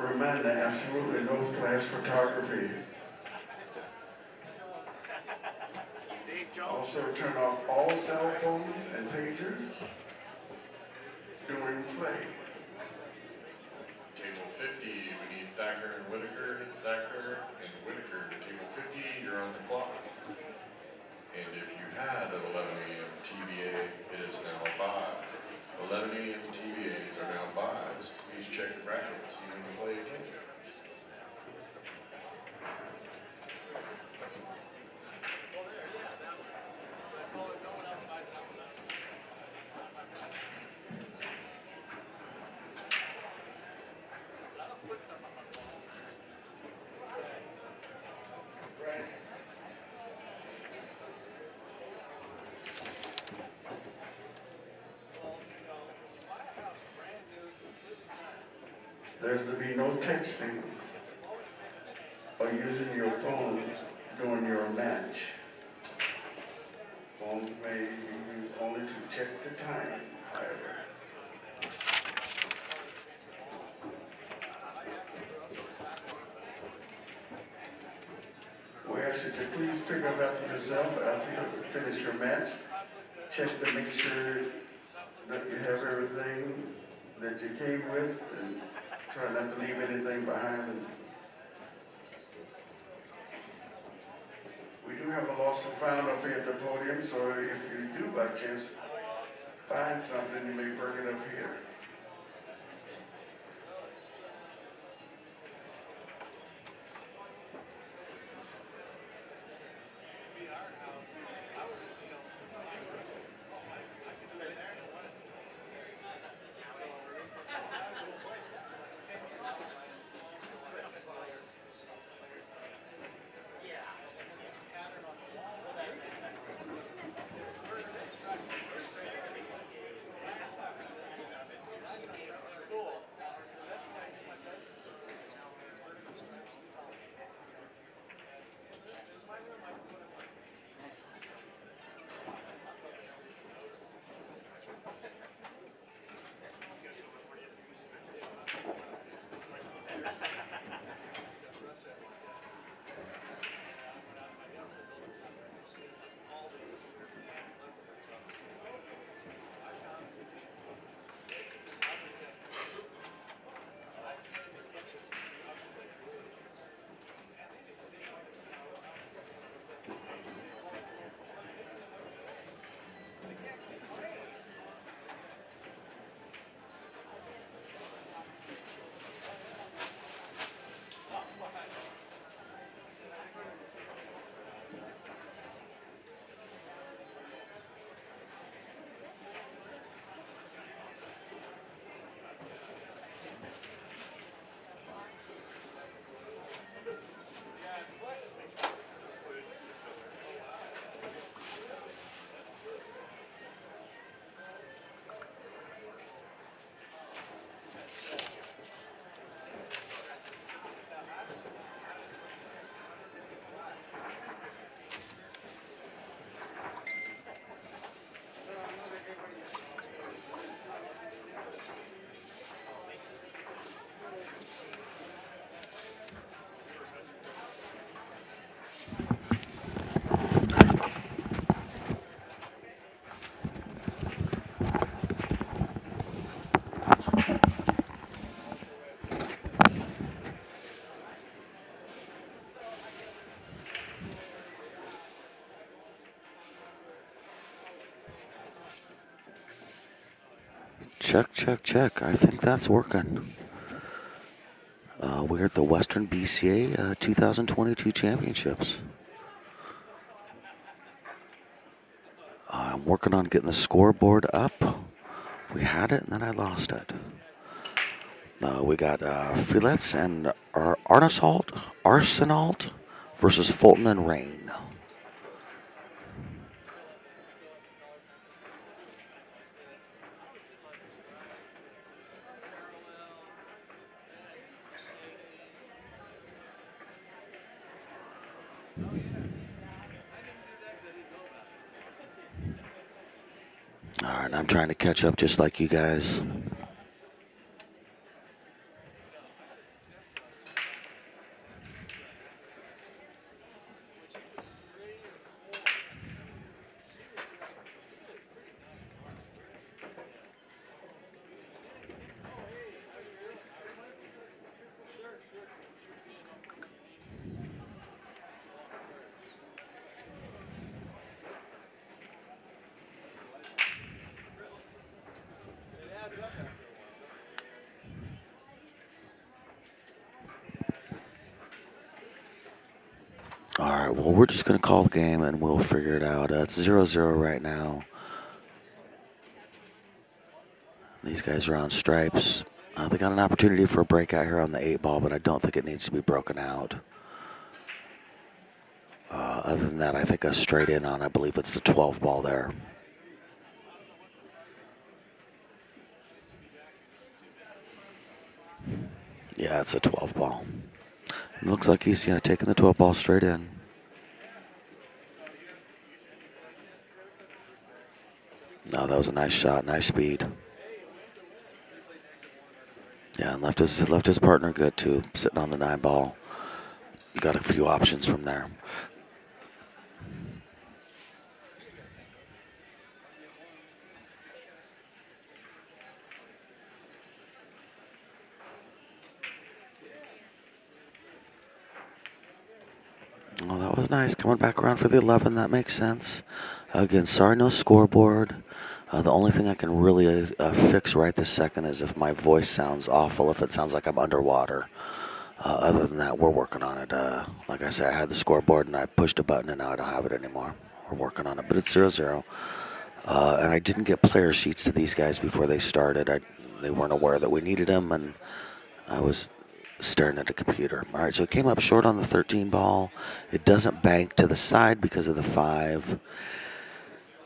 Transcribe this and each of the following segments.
reminder, absolutely no flash photography. Also turn off all cell phones and pagers during play. Table 50, we need Thacker and Whitaker, Thacker and Whitaker. Table 50, you're on the clock. And if you had an 11 a.m. TBA, it is now 5. 11 a.m. TBAs are now 5s. Please check the bracket and see when you play again. There's to be no texting or using your phone during your match. Phones may be used only to check the time, however. We ask you to please pick up after yourself after you finish your match. Check to make sure that you have everything that you came with and try not to leave anything behind. We do have a lost and found up here at the podium, so if you do by chance find something, you may bring it up here. Check, check, check. I think that's working. We're at the Western BCA 2022 Championships. I'm working on getting the scoreboard up. We had it and then I lost it. We got Fielitz and Arsenault versus Fulton and Rein. Alright, I'm trying to catch up just like you guys. All right, well, we're just going to call the game and we'll figure it out. It's 0-0 right now. These guys are on stripes. They got an opportunity for a breakout here on the 8 ball, but I don't think it needs to be broken out. Other than that, I think a straight in on, I believe it's the 12 ball there. Yeah, it's a 12 ball. It looks like he's taking the 12 ball straight in. No, that was a nice shot, nice speed. Yeah, and left his partner good too, sitting on the 9 ball. Got a few options from there. Oh, that was nice. Coming back around for the 11, that makes sense. Again, sorry, no scoreboard. The only thing I can really fix right this second is if my voice sounds awful, if it sounds like I'm underwater. Other than that, we're working on it. Like I said, I had the scoreboard and I pushed a button and now I don't have it anymore. We're working on it, but it's 0-0. And I didn't get player sheets to these guys before they started. They weren't aware that we needed them, and I was staring at a computer. All right, so it came up short on the 13 ball. It doesn't bank to the side because of the 5.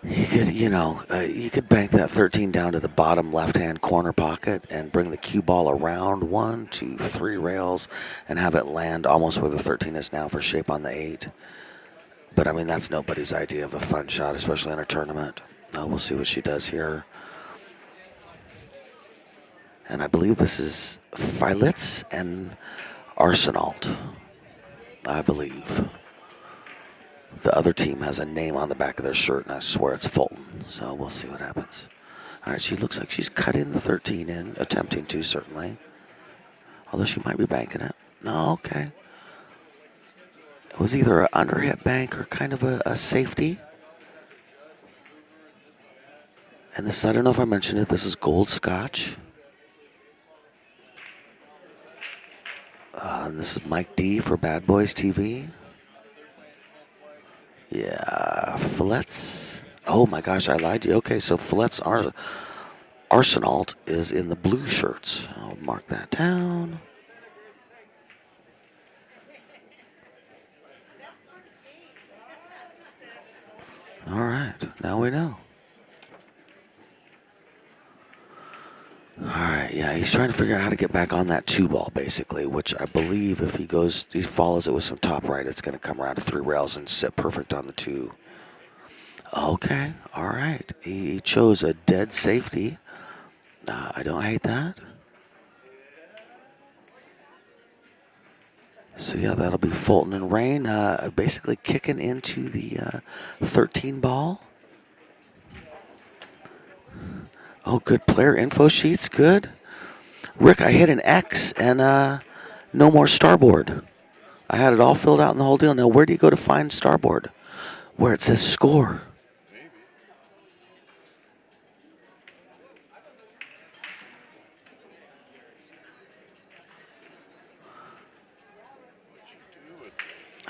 You could, you could bank that 13 down to the bottom left-hand corner pocket and bring the cue ball around 1, 2, 3 rails and have it land almost where the 13 is now for shape on the 8. But, I mean, that's nobody's idea of a fun shot, especially in a tournament. We'll see what she does here. And I believe this is Fielitz and Arsenault, I believe. The other team has a name on the back of their shirt, and I swear it's Fulton. So we'll see what happens. All right, she looks like she's cutting the 13 in, attempting to, certainly. Although she might be banking it. No, okay. It was either an underhit bank or kind of a safety. And this, I don't know if I mentioned it, this is gold Scotch. And this is Mike D for Badboys TV. Yeah, Fielitz. Oh my gosh, I lied to you. Okay, so Fielitz Arsenault is in the blue shirts. I'll mark that down. All right, now we know. All right, yeah, he's trying to figure out how to get back on that 2 ball, basically, which I believe if he follows it with some top right, it's going to come around to 3 rails and sit perfect on the 2. Okay, all right. He chose a dead safety. I don't hate that. So, yeah, that'll be Fulton and Rein basically kicking into the 13 ball. Oh, good player info sheets, good. Rick, I hit an X and no more starboard. I had it all filled out in the whole deal. Now, where do you go to find starboard? Where it says score.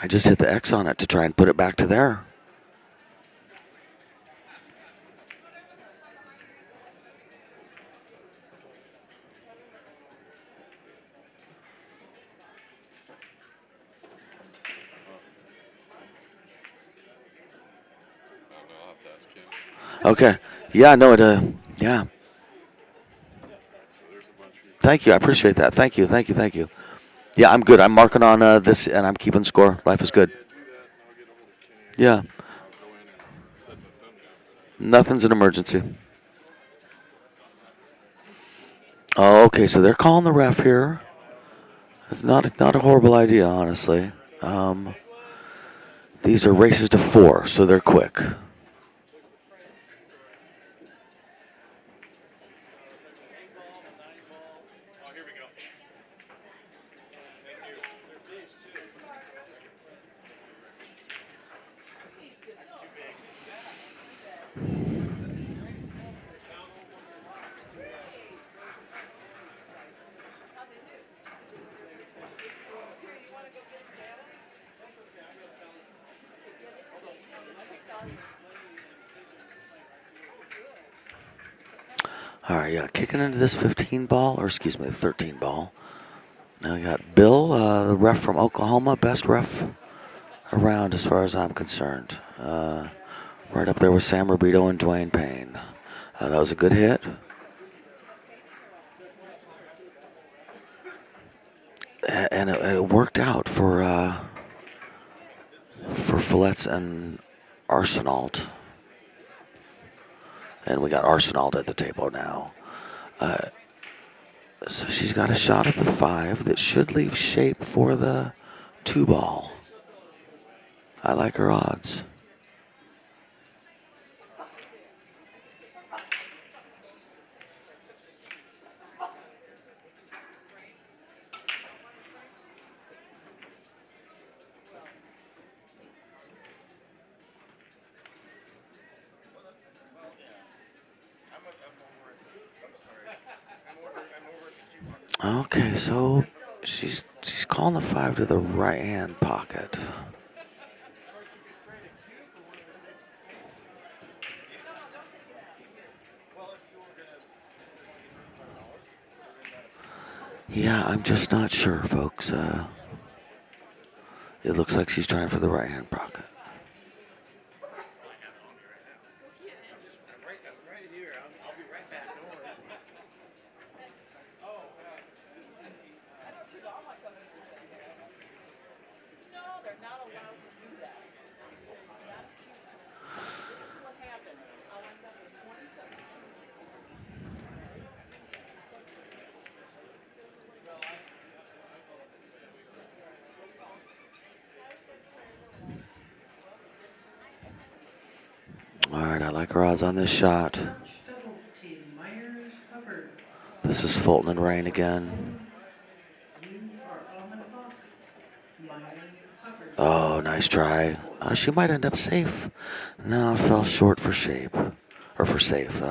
I just hit the X on it to try and put it back to there. Okay. Yeah, no, yeah. Thank you. I appreciate that. Thank you. Yeah, I'm good. I'm marking on this, and I'm keeping score. Life is good. Yeah. Nothing's an emergency. Oh, okay, so they're calling the ref here. It's not a horrible idea, honestly. These are races to 4, so they're quick. All right, yeah, kicking into this 15 ball, or excuse me, the 13 ball. Now we got Bill, the ref from Oklahoma, best ref around as far as I'm concerned. Right up there with Sam Rubito and Dwayne Payne. That was a good hit. And it worked out for Fielitz and Arsenault. And we got Arsenault at the table now. So she's got a shot at the 5 that should leave shape for the 2 ball. I like her odds. Okay, so she's calling the 5 to the right hand pocket. Yeah, I'm just not sure, folks. It looks like she's trying for the right hand pocket. All right, I like her odds on this shot. This is Fulton and Rein again. Oh, nice try. She might end up safe. No, fell short for shape. Or for safe.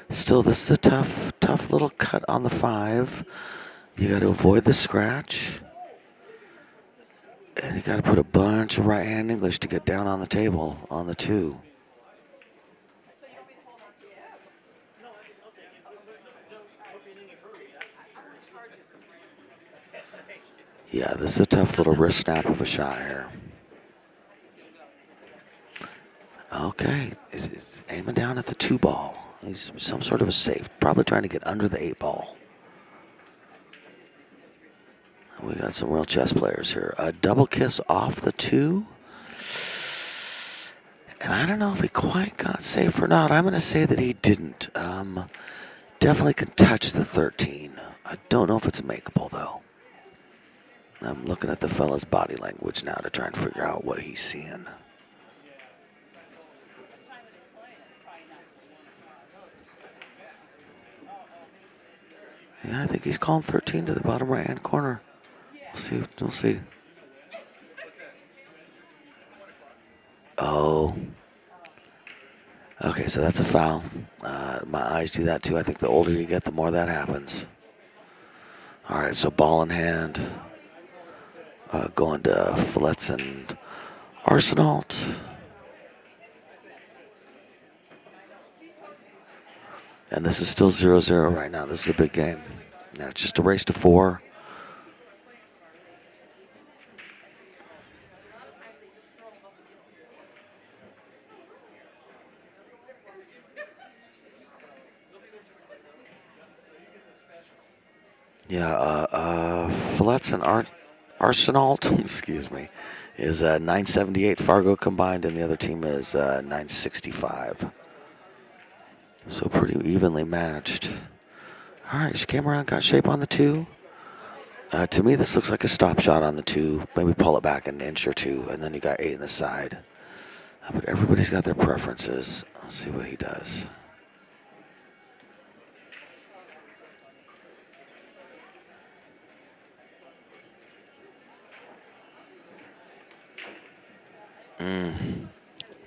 Still, this is a tough little cut on the 5. You got to avoid the scratch. And you got to put a bunch of right-hand English to get down on the table on the 2. Yeah, this is a tough little wrist snap of a shot here. Okay, he's aiming down at the 2 ball. He's some sort of a safe, probably trying to get under the 8 ball. We got some real chess players here. A double kiss off the 2. And I don't know if he quite got safe or not. I'm going to say that he didn't. Definitely can touch the 13. I don't know if it's makeable, though. I'm looking at the fella's body language now to try and figure out what he's seeing. Yeah, I think he's calling 13 to the bottom right-hand corner. We'll see. Oh. Okay, so that's a foul. My eyes do that too. I think the older you get, the more that happens. All right, so ball in hand. Going to Fielitz and Arsenault. And this is still 0-0 right now. This is a big game. Now it's just a race to 4. Yeah, Fielitz and Arsenault, excuse me, is 978 Fargo combined, and the other team is 965. So pretty evenly matched. All right, she came around, got shape on the 2. To me, this looks like a stop shot on the 2. Maybe pull it back an inch or 2, and then you got 8 in the side. But everybody's got their preferences. Let's see what he does.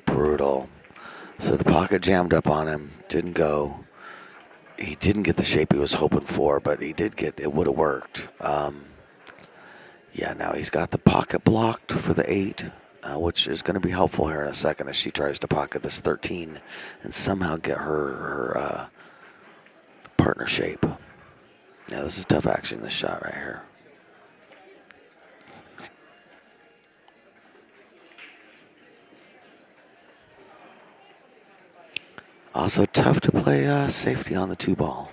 Brutal. So the pocket jammed up on him, didn't go. He didn't get the shape he was hoping for, but he did get, it would have worked. Yeah, now he's got the pocket blocked for the 8. which is going to be helpful here in a second as she tries to pocket this 13 and somehow get her partner shape. Yeah, this is tough action, this shot right here. Also tough to play safety on the 2-ball.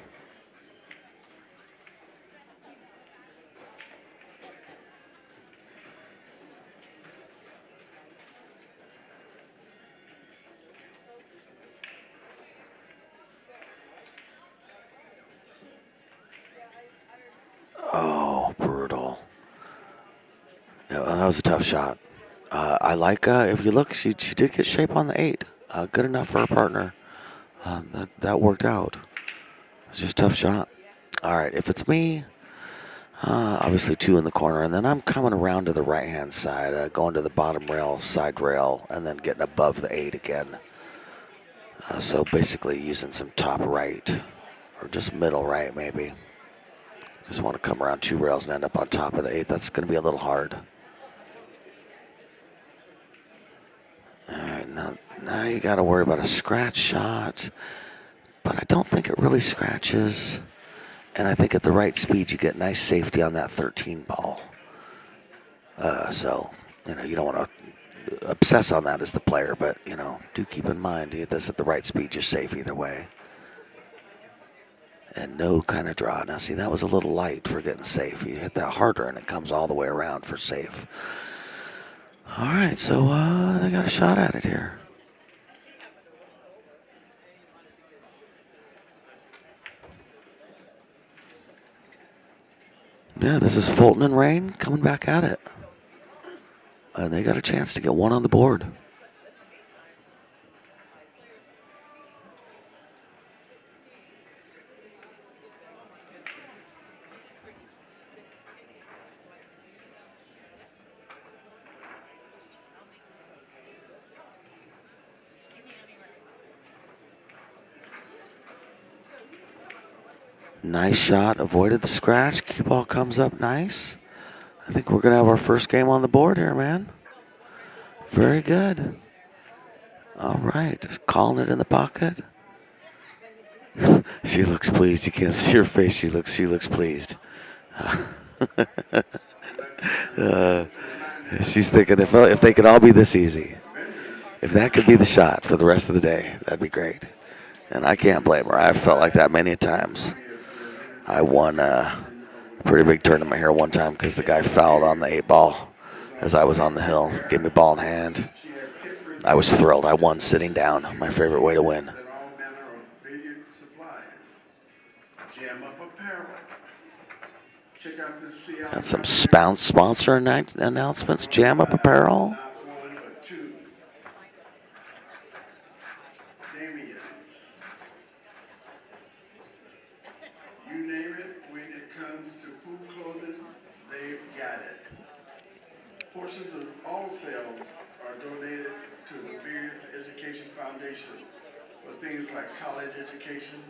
Oh, brutal. Yeah, well, that was a tough shot. I like, if you look, she did get shape on the 8. Good enough for her partner. That worked out. It's just a tough shot. All right, if it's me, obviously 2 in the corner, and then I'm coming around to the right-hand side, going to the bottom rail, side rail, and then getting above the 8 again. So basically using some top right, or just middle right maybe. Just want to come around 2 rails and end up on top of the 8. That's going to be a little hard. All right, now you got to worry about a scratch shot, but I don't think it really scratches. And I think at the right speed, you get nice safety on that 13 ball. So, you don't want to obsess on that as the player, but, do keep in mind, you get this at the right speed, you're safe either way. And no kind of draw. Now, see, that was a little light for getting safe. You hit that harder, and it comes all the way around for safe. All right, so they got a shot at it here. Yeah, this is Fulton and Rein coming back at it. And they got a chance to get 1 on the board. Nice shot, avoided the scratch. Cue ball comes up nice. I think we're going to have our first game on the board here, man. Very good. All right, just calling it in the pocket. She looks pleased. You can't see her face. She looks pleased. She's thinking if they could all be this easy, if that could be the shot for the rest of the day, that'd be great. And I can't blame her. I've felt like that many times. I won a pretty big tournament here one time because the guy fouled on the 8-ball as I was on the hill. Gave me ball in hand. I was thrilled. I won sitting down. My favorite way to win. Got some sponsor announcements. Jam Up Apparel. You name it, when it comes to food clothing, they've got it. Portions of all sales are donated to the Billiards Education Foundation for things like college education.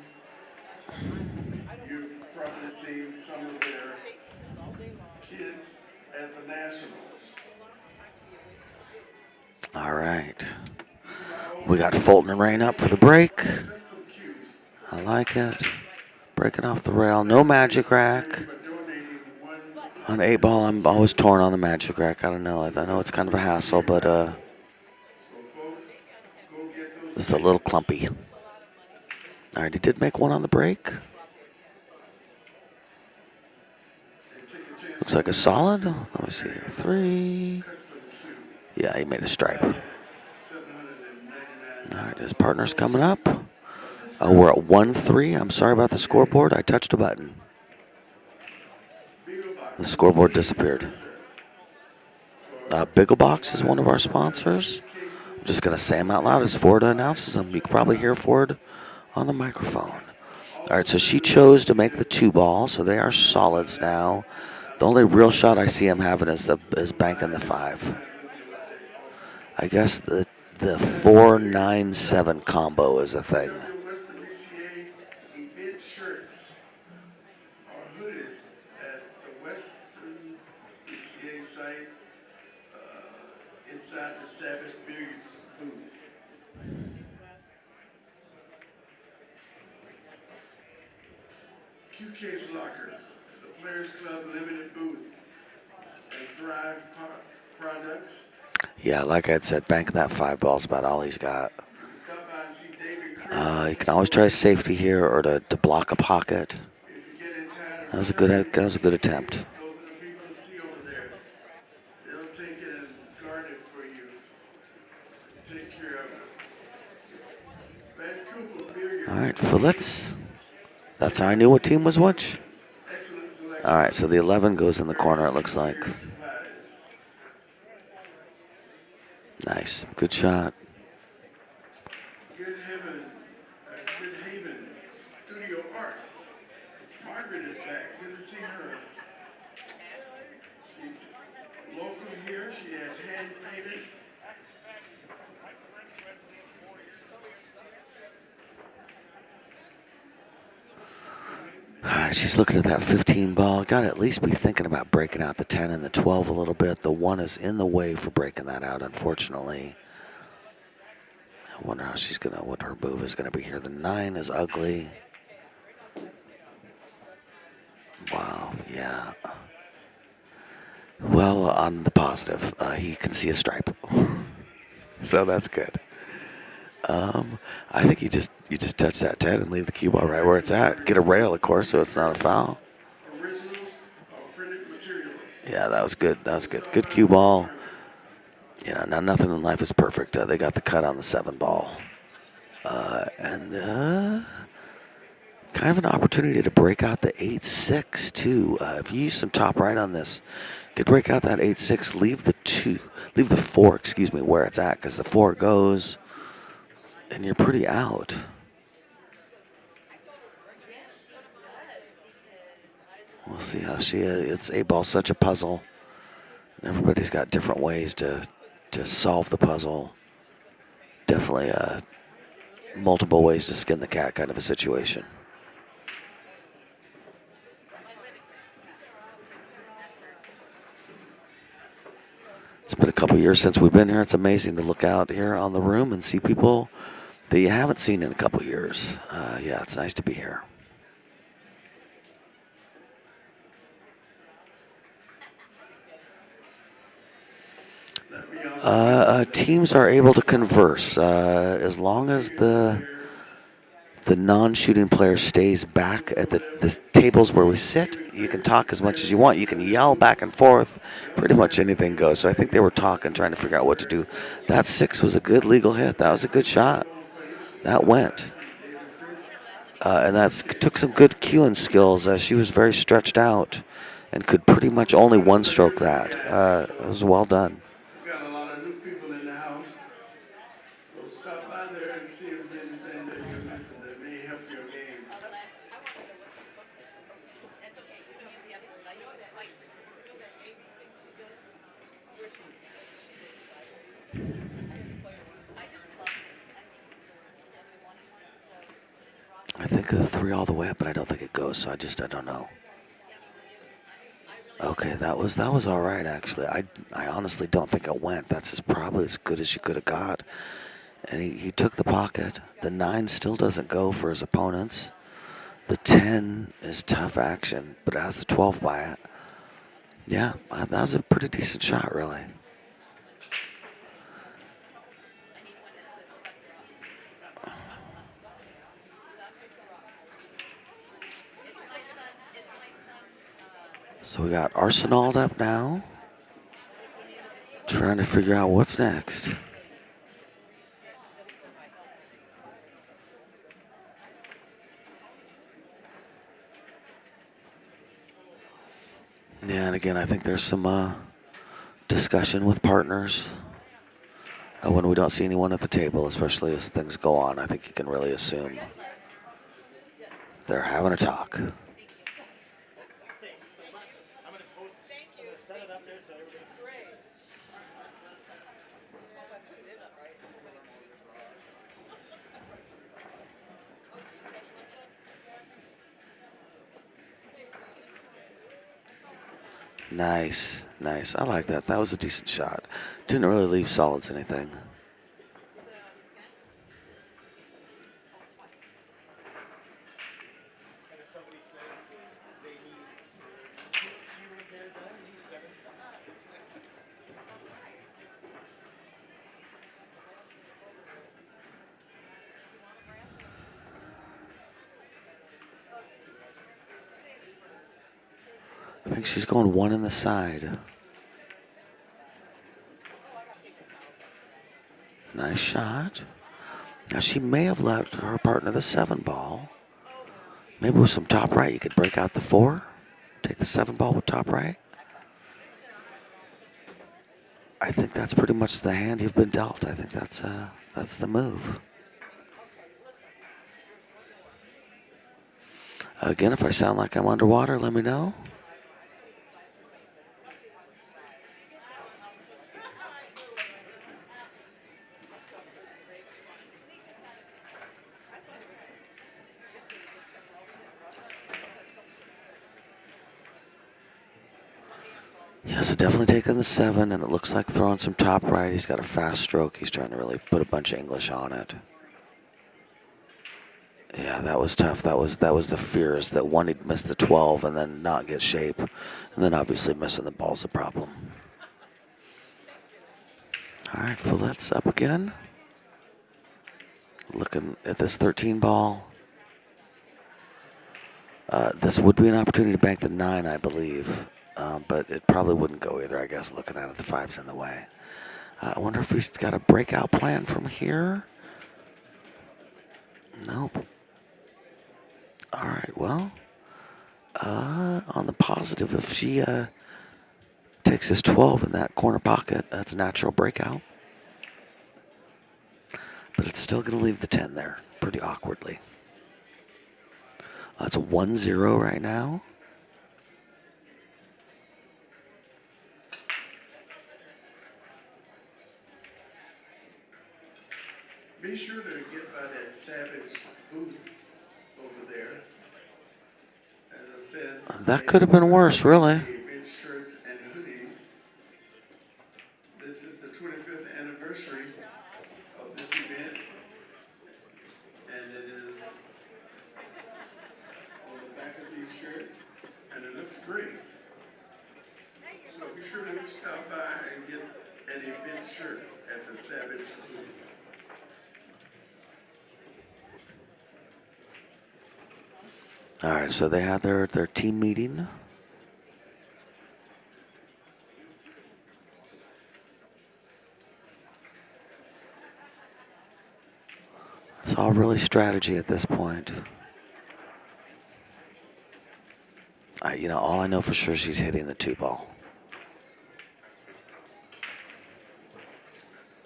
You've probably seen some of their kids at the Nationals. All right. We got Fulton and Rein up for the break. I like it. Breaking off the rail. No magic rack. On 8-ball, I'm always torn on the magic rack. I don't know. I know it's kind of a hassle, but this is a little clumpy. All right, he did make 1 on the break. Looks like a solid. Let me see here. 3. Yeah, he made a stripe. All right, his partner's coming up. We're at 1-3. I'm sorry about the scoreboard. I touched a button. The scoreboard disappeared. Bigglebox is one of our sponsors. I'm just going to say them out loud as Ford announces them. You can probably hear Ford on the microphone. All right, so she chose to make the 2-ball, so they are solids now. The only real shot I see him having is banking the 5. I guess the 4-9-7 combo is a thing. Western BCA event shirts or hoodies at the Western BCA site. inside the Savage Billiards booth. Q-Case Lockers, the Players Club Limited booth, and Thrive Products. Yeah, like I had said, banking that 5 ball's about all he's got. You can stop by and see David Chris. You can always try safety here or to block a pocket. If you get in time, That was a good attempt. those are the people to see over there. They'll take it and guard it for you. Take care of it. Vancouver Billiard. All right, Fielitz. That's how I knew what team was which. Excellent selection. All right, so the 11 goes in the corner, it looks like. Nice. Good shot. Good Haven Studio Arts. Margaret is back. Good to see her. She's local here. She has hand painted. All right, she's looking at that 15 ball. Got to at least be thinking about breaking out the 10 and the 12 a little bit. The 1 is in the way for breaking that out, unfortunately. I wonder how she's going to, what her move is going to be here. The 9 is ugly. Wow, yeah. Well, on the positive, he can see a stripe. So that's good. I think you just touch that 10 and leave the cue ball right where it's at. Get a rail, of course, so it's not a foul. Originals of printed materials. Yeah, that was good. That was good. Good cue ball. You know, now nothing in life is perfect. They got the cut on the 7 ball. And kind of an opportunity to break out the 8-6, too. If you use some top right on this, you could break out that 8-6, leave the 4, excuse me, where it's at, because the 4 goes, and you're pretty out. We'll see how she is. It's 8-ball, such a puzzle. Everybody's got different ways to solve the puzzle. Definitely multiple ways to skin the cat kind of a situation. It's been a couple years since we've been here. It's amazing to look out here on the room and see people that you haven't seen in a couple years. Yeah, it's nice to be here. Teams are able to converse as long as the non-shooting player stays back at the tables where we sit. You can talk as much as you want. You can yell back and forth. Pretty much anything goes. So I think they were talking, trying to figure out what to do. That 6 was a good legal hit. That was a good shot. That went. And that took some good cueing skills. She was very stretched out and could pretty much only one-stroke that. It was well done. We've got a lot of new people in the house, so stop by there and see if there's anything that you're missing that may help your game. I think the 3 all the way up, but I don't think it goes, so I don't know. Okay, that was all right, actually. I honestly don't think it went. That's probably as good as you could have got. And he took the pocket. The 9 still doesn't go for his opponents. The 10 is tough action, but it has the 12 by it. Yeah, that was a pretty decent shot, really. So we got Arsenault up now, trying to figure out what's next. Yeah, and again, I think there's some discussion with partners when we don't see anyone at the table, especially as things go on. I think you can really assume they're having a talk. Nice. Nice. I like that. That was a decent shot. Didn't really leave solids anything. I think she's going one in the side. Nice shot. Now she may have let her partner the 7 ball. Maybe with some top right, you could break out the 4. Take the 7 ball with top right. I think that's pretty much the hand you've been dealt. I think that's the move. Again, if I sound like I'm underwater, let me know. Yeah, so definitely taking the 7, and it looks like throwing some top right. He's got a fast stroke. He's trying to really put a bunch of English on it. Yeah, that was tough. That was the fears that one, he'd miss the 12 and then not get shape. And then obviously missing the ball's a problem. All right, Fielitz up again. Looking at this 13 ball. This would be an opportunity to bank the 9, I believe. But it probably wouldn't go either, I guess, looking at it. The 5's in the way. I wonder if he's got a breakout plan from here. Nope. All right, well, on the positive, if she takes his 12 in that corner pocket, that's a natural breakout. But it's still going to leave the 10 there pretty awkwardly. That's a 1-0 right now. Be sure to get by that Savage booth over there. As I said, That could have been worse, really. BCA shirts and hoodies. This is the 25th anniversary of this event, and it is on the back of these shirts, and it looks great. So be sure to stop by and get an event shirt at the Savage booth. All right, so they had their team meeting. It's all really strategy at this point. All I know for sure, she's hitting the 2 ball.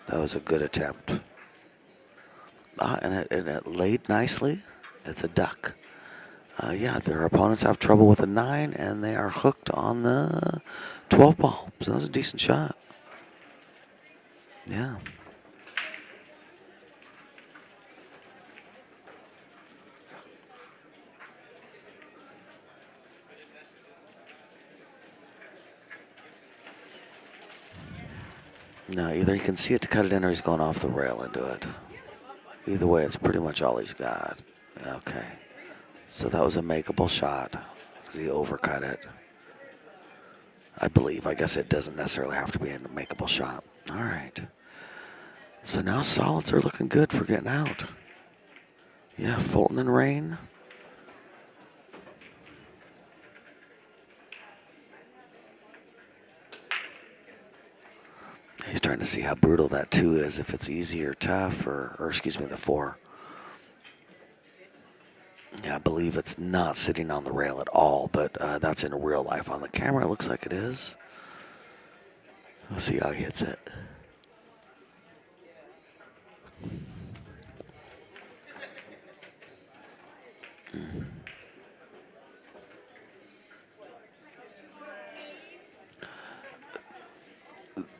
That was a good attempt. And it laid nicely. It's a duck. Yeah, their opponents have trouble with the 9, and they are hooked on the 12 ball. So that was a decent shot. Yeah. No, either he can see it to cut it in or he's going off the rail into it. Either way, it's pretty much all he's got. Okay. So that was a makeable shot because he overcut it. I believe. I guess it doesn't necessarily have to be a makeable shot. All right. So now solids are looking good for getting out. Yeah, Fulton and Rein. He's trying to see how brutal that 2 is, if it's easy or tough, or excuse me, the 4. Yeah, I believe it's not sitting on the rail at all, but that's in real life. On the camera, it looks like it is. We'll see how he hits it.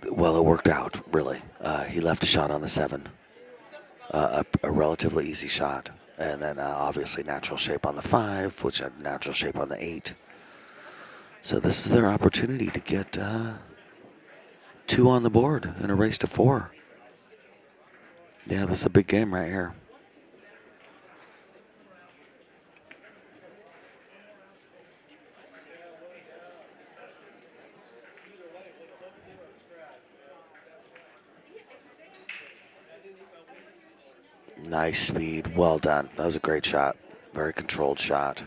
Well, it worked out, really. He left a shot on the 7. A relatively easy shot. And then obviously natural shape on the 5, which had natural shape on the 8. So this is their opportunity to get 2 on the board in a race to 4. Yeah, this is a big game right here. Nice speed. Well done. That was a great shot. Very controlled shot.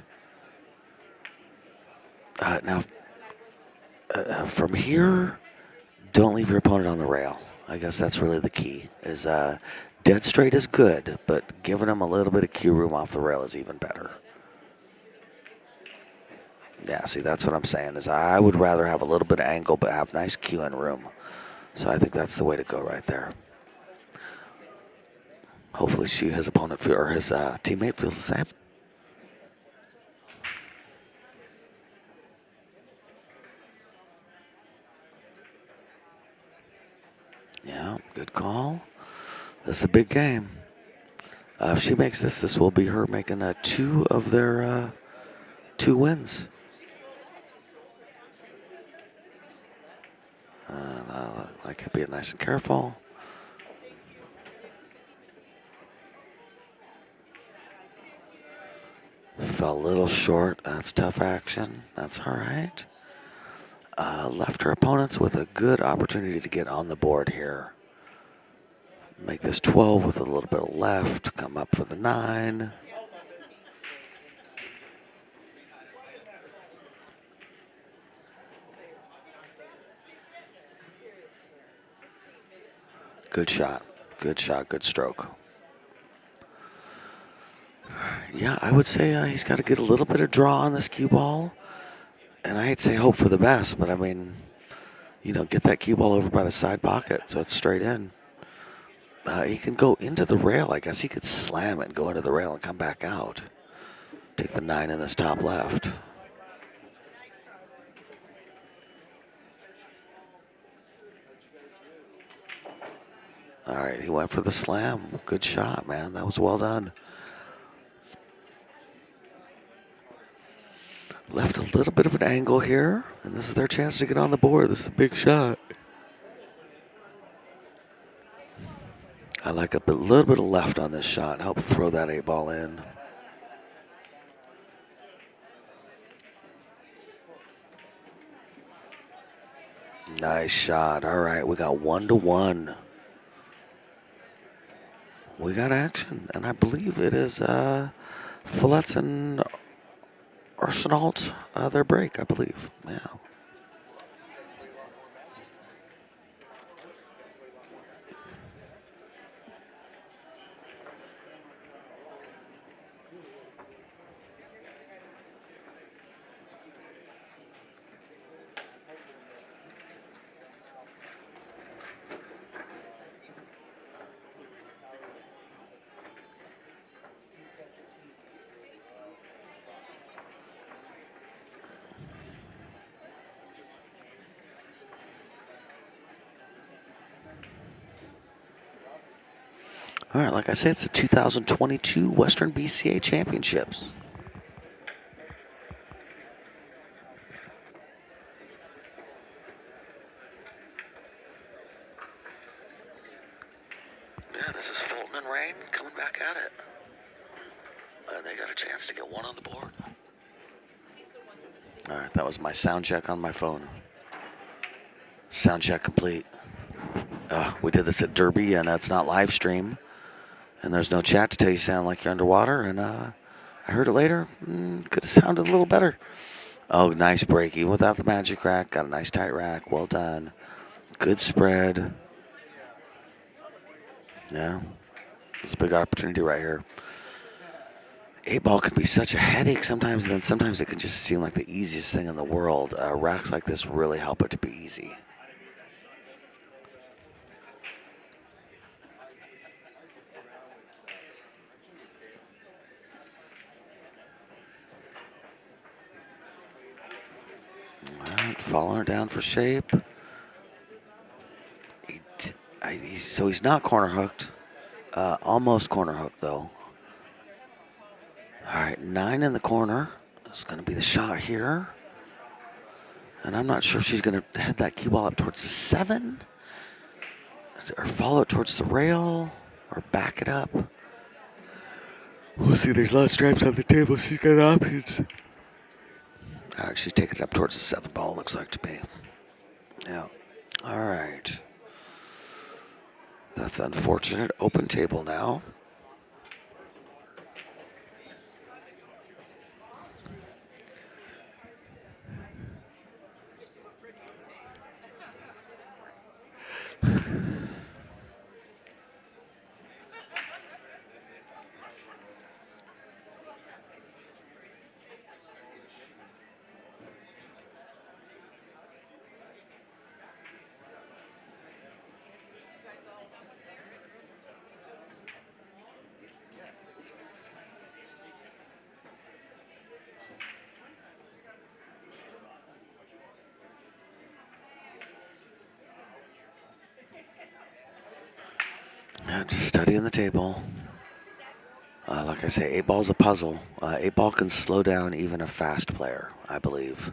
Now, from here, don't leave your opponent on the rail. I guess that's really the key. Is dead straight is good, but giving them a little bit of cue room off the rail is even better. Yeah, see, that's what I'm saying. Is I would rather have a little bit of angle, but have nice cue and room. So I think that's the way to go right there. Hopefully, his opponent or his teammate feels the same. Yeah, good call. This is a big game. If she makes this will be her making 2 of their 2 wins. Like it being nice and careful. Fell a little short. That's tough action. That's all right. Left her opponents with a good opportunity to get on the board here. Make this 12 with a little bit of left. Come up for the 9. Good shot. Good shot. Good stroke. Yeah, I would say he's got to get a little bit of draw on this cue ball. And I hate to say hope for the best, but I mean, get that cue ball over by the side pocket so it's straight in. He can go into the rail. I guess he could slam it and go into the rail and come back out. Take the 9 in this top left. All right, he went for the slam. Good shot, man. That was well done. Left a little bit of an angle here, and this is their chance to get on the board. This is a big shot. I like a little bit of left on this shot. Help throw that 8-ball in. Nice shot. All right, we got 1-1. We got action, and I believe it is Fielitz and Arsenault, their break, I believe. Yeah. All right, like I said, it's the 2022 Western BCA Championships. Yeah, this is Fulton and Rein coming back at it. They got a chance to get 1 on the board. All right, that was my sound check on my phone. Sound check complete. We did this at Derby, and it's not live stream. And there's no chat to tell you sound like you're underwater. And I heard it later. Could have sounded a little better. Oh, nice break. Even without the magic rack. Got a nice tight rack. Well done. Good spread. Yeah. It's a big opportunity right here. 8-ball can be such a headache sometimes. And then sometimes it can just seem like the easiest thing in the world. Racks like this really help it to be easy. Following her down for shape. So he's not corner hooked. Almost corner hooked though. All right, 9 in the corner. It's going to be the shot here. And I'm not sure if she's going to head that cue ball up towards the 7, or follow it towards the rail, or back it up. We'll see. There's a lot of stripes on the table. She's got options. All right, she's taking it up towards the 7 ball, looks like to me. Yeah. All right. That's unfortunate. Open table now. Yeah, just studying the table. Like I say, 8 ball's a puzzle. 8 ball can slow down even a fast player, I believe.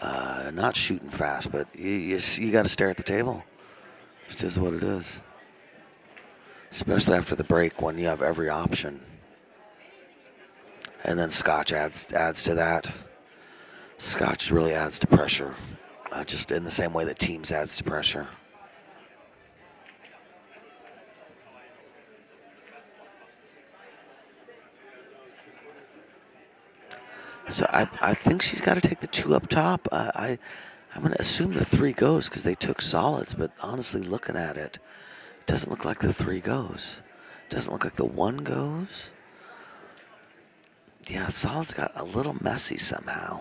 Not shooting fast, but you got to stare at the table. Just is what it is. Especially after the break when you have every option. And then Scotch adds to that. Scotch really adds to pressure, just in the same way that teams adds to pressure. So I think she's got to take the 2 up top. I'm going to assume the 3 goes because they took solids, but honestly, looking at it, it doesn't look like the 3 goes. It doesn't look like the 1 goes. Yeah, solids got a little messy somehow.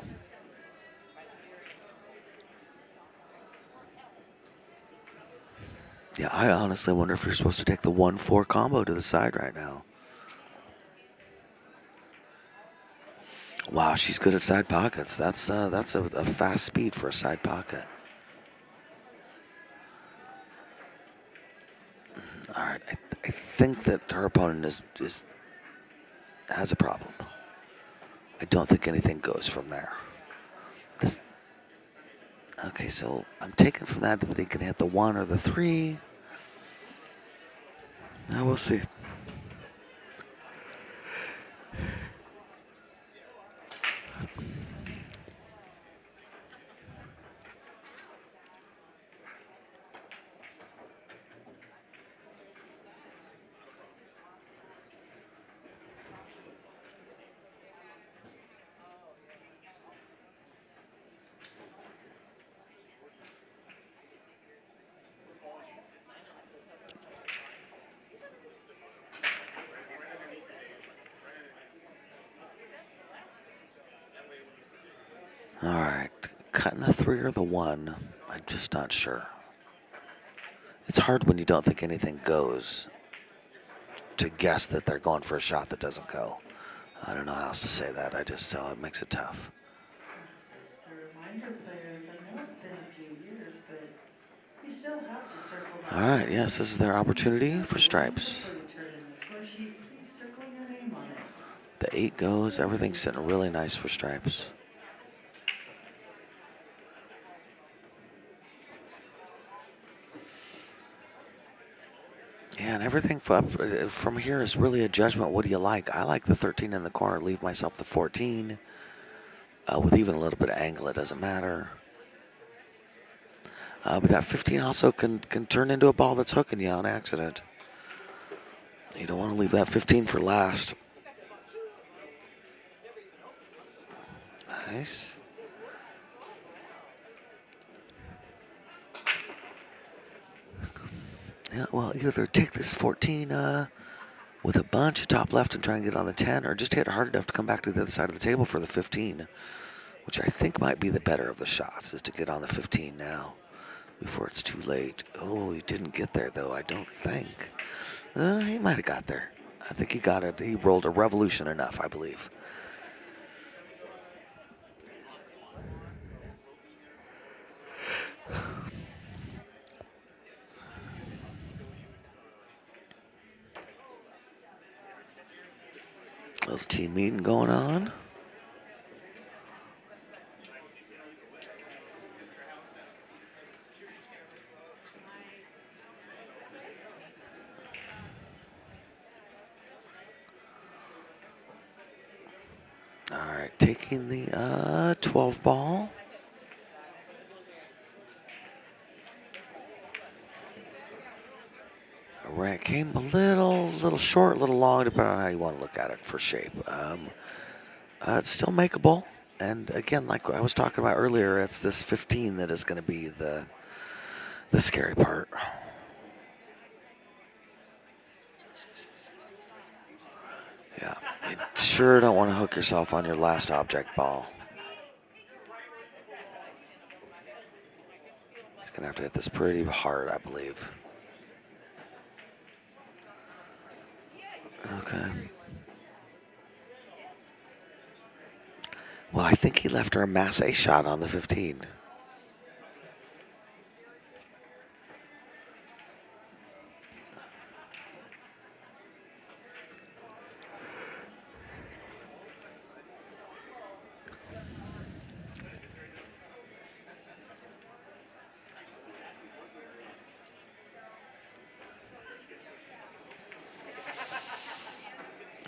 Yeah, I honestly wonder if you're supposed to take the 1-4 combo to the side right now. Wow, she's good at side pockets. That's a fast speed for a side pocket. All right, I think that her opponent has a problem. I don't think anything goes from there. Okay, so I'm taking from that he can hit the 1 or the 3. Now we'll see. All right, cutting the 3 or the 1, I'm just not sure. It's hard when you don't think anything goes to guess that they're going for a shot that doesn't go. I don't know how else to say that. It makes it tough. Just a reminder, players, I know it's been a few years, but you still have to circle that. All right, yes, this is their opportunity for stripes. Before you turn in the score sheet, please circle your name on it. The 8 goes, everything's sitting really nice for stripes. Yeah, and everything from here is really a judgment. What do you like? I like the 13 in the corner, leave myself the 14. With even a little bit of angle, it doesn't matter. But that 15 also can turn into a ball that's hooking you on accident. You don't want to leave that 15 for last. Nice. Yeah, well, either take this 14 with a bunch of top left and try and get on the 10, or just hit hard enough to come back to the other side of the table for the 15, which I think might be the better of the shots, is to get on the 15 now before it's too late. Oh, he didn't get there, though, I don't think. He might have got there. I think he got it. He rolled a revolution enough, I believe. Little team meeting going on. taking the 12 ball. Right, came a little short, a little long, depending on how you want to look at it for shape. It's still makeable. And again, like I was talking about earlier, it's this 15 that is going to be the scary part. Yeah, you sure don't want to hook yourself on your last object ball. He's going to have to hit this pretty hard, I believe. Okay. Well, I think he left her a Mass A shot on the 15.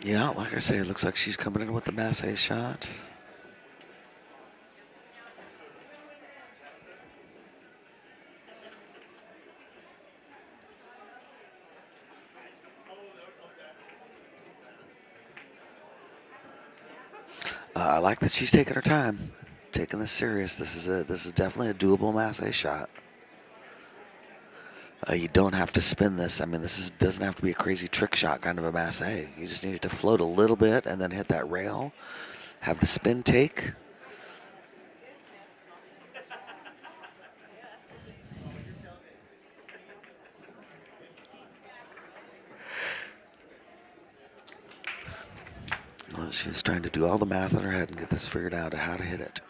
Yeah, like I say, it looks like she's coming in with the Mass A shot. I like that she's taking her time, taking this serious. This is definitely a doable Mass A shot. You don't have to spin this. I mean, doesn't have to be a crazy trick shot kind of a Mass A. You just need it to float a little bit and then hit that rail. Have the spin take. Well, she's trying to do all the math in her head and get this figured out of how to hit it.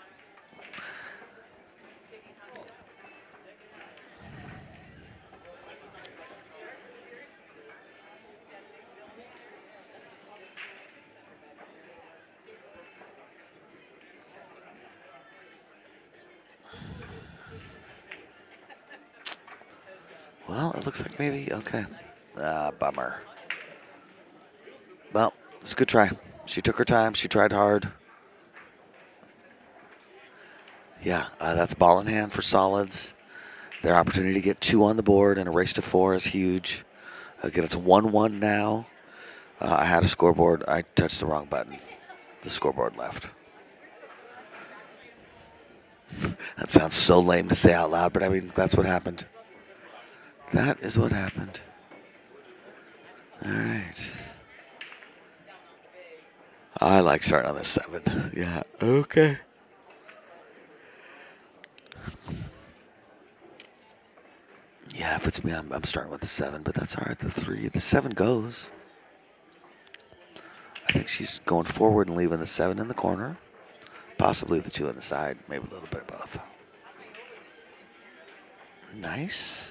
Well, it looks like maybe, okay. Bummer. Well, it's a good try. She took her time. She tried hard. Yeah, that's ball in hand for solids. Their opportunity to get 2 on the board and a race to 4 is huge. Again, it's 1-1 now. I had a scoreboard. I touched the wrong button. The scoreboard left. That sounds so lame to say out loud, but I mean, that's what happened. That is what happened. All right. I like starting on the 7. Yeah, okay. Yeah, if it's me, I'm starting with the 7, but that's all right. The 7 goes. I think she's going forward and leaving the 7 in the corner. Possibly the 2 on the side, maybe a little bit of both. Nice.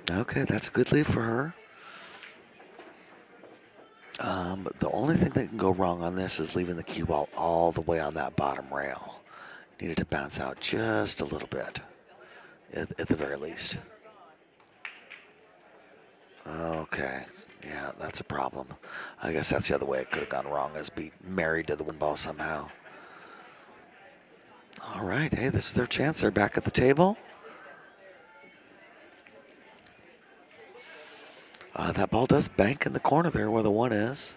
Okay, that's a good lead for her. The only thing that can go wrong on this is leaving the cue ball all the way on that bottom rail. Needed to bounce out just a little bit, at the very least. Okay, yeah, that's a problem. I guess that's the other way it could have gone wrong, is be married to the wind ball somehow. All right, hey, this is their chance. They're back at the table. That ball does bank in the corner there where the 1 is,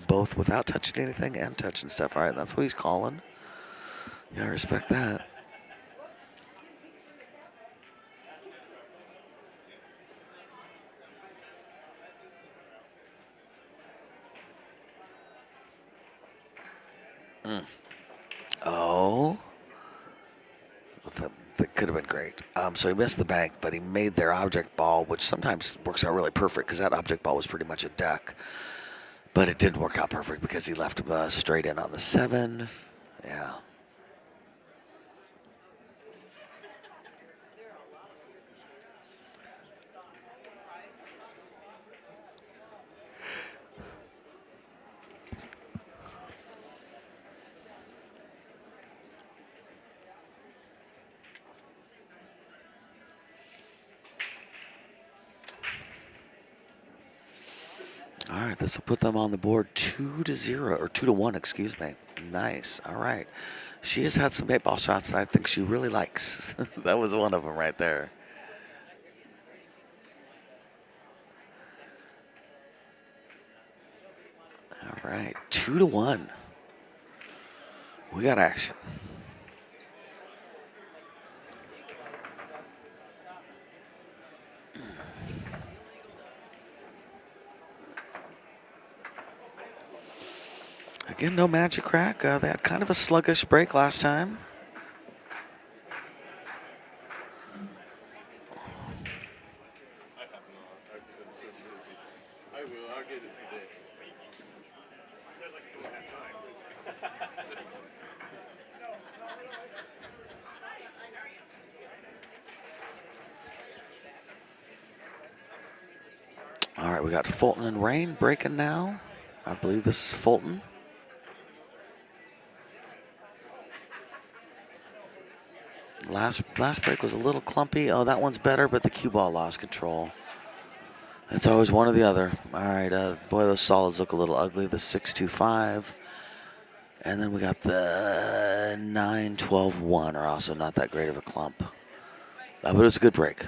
both without touching anything and touching stuff. All right, that's what he's calling. Yeah, I respect that. Oh. That could have been great. So he missed the bank, but he made their object ball, which sometimes works out really perfect because that object ball was pretty much a deck. But it didn't work out perfect because he left him straight in on the 7. Yeah. this will put them on the board 2-0, or 2-1, excuse me. Nice. All right. She has had some 8-ball shots that I think she really likes. That was one of them right there. All right. 2-1. We got action. Again, no magic crack. They had kind of a sluggish break last time. I have not. I've been so busy. I will. I'll get it today. All right, we got Fulton and Rein breaking now. I believe this is Fulton. Last break was a little clumpy. Oh, that one's better, but the cue ball lost control. It's always one or the other. All right, boy, those solids look a little ugly. The 6-2-5. And then we got the 9-12-1 are also not that great of a clump. But it was a good break.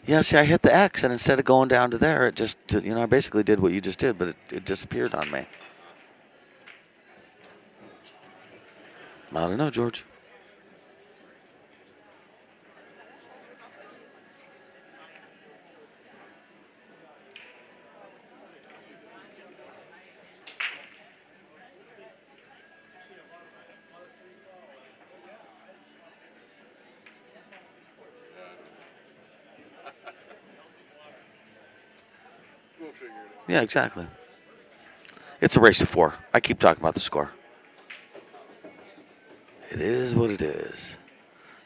Yeah, see, I hit the X, and instead of going down to there, it just, I basically did what you just did, but it disappeared on me. I don't know, George. We'll figure it out. Yeah, exactly. It's a race to 4. I keep talking about the score. It is what it is.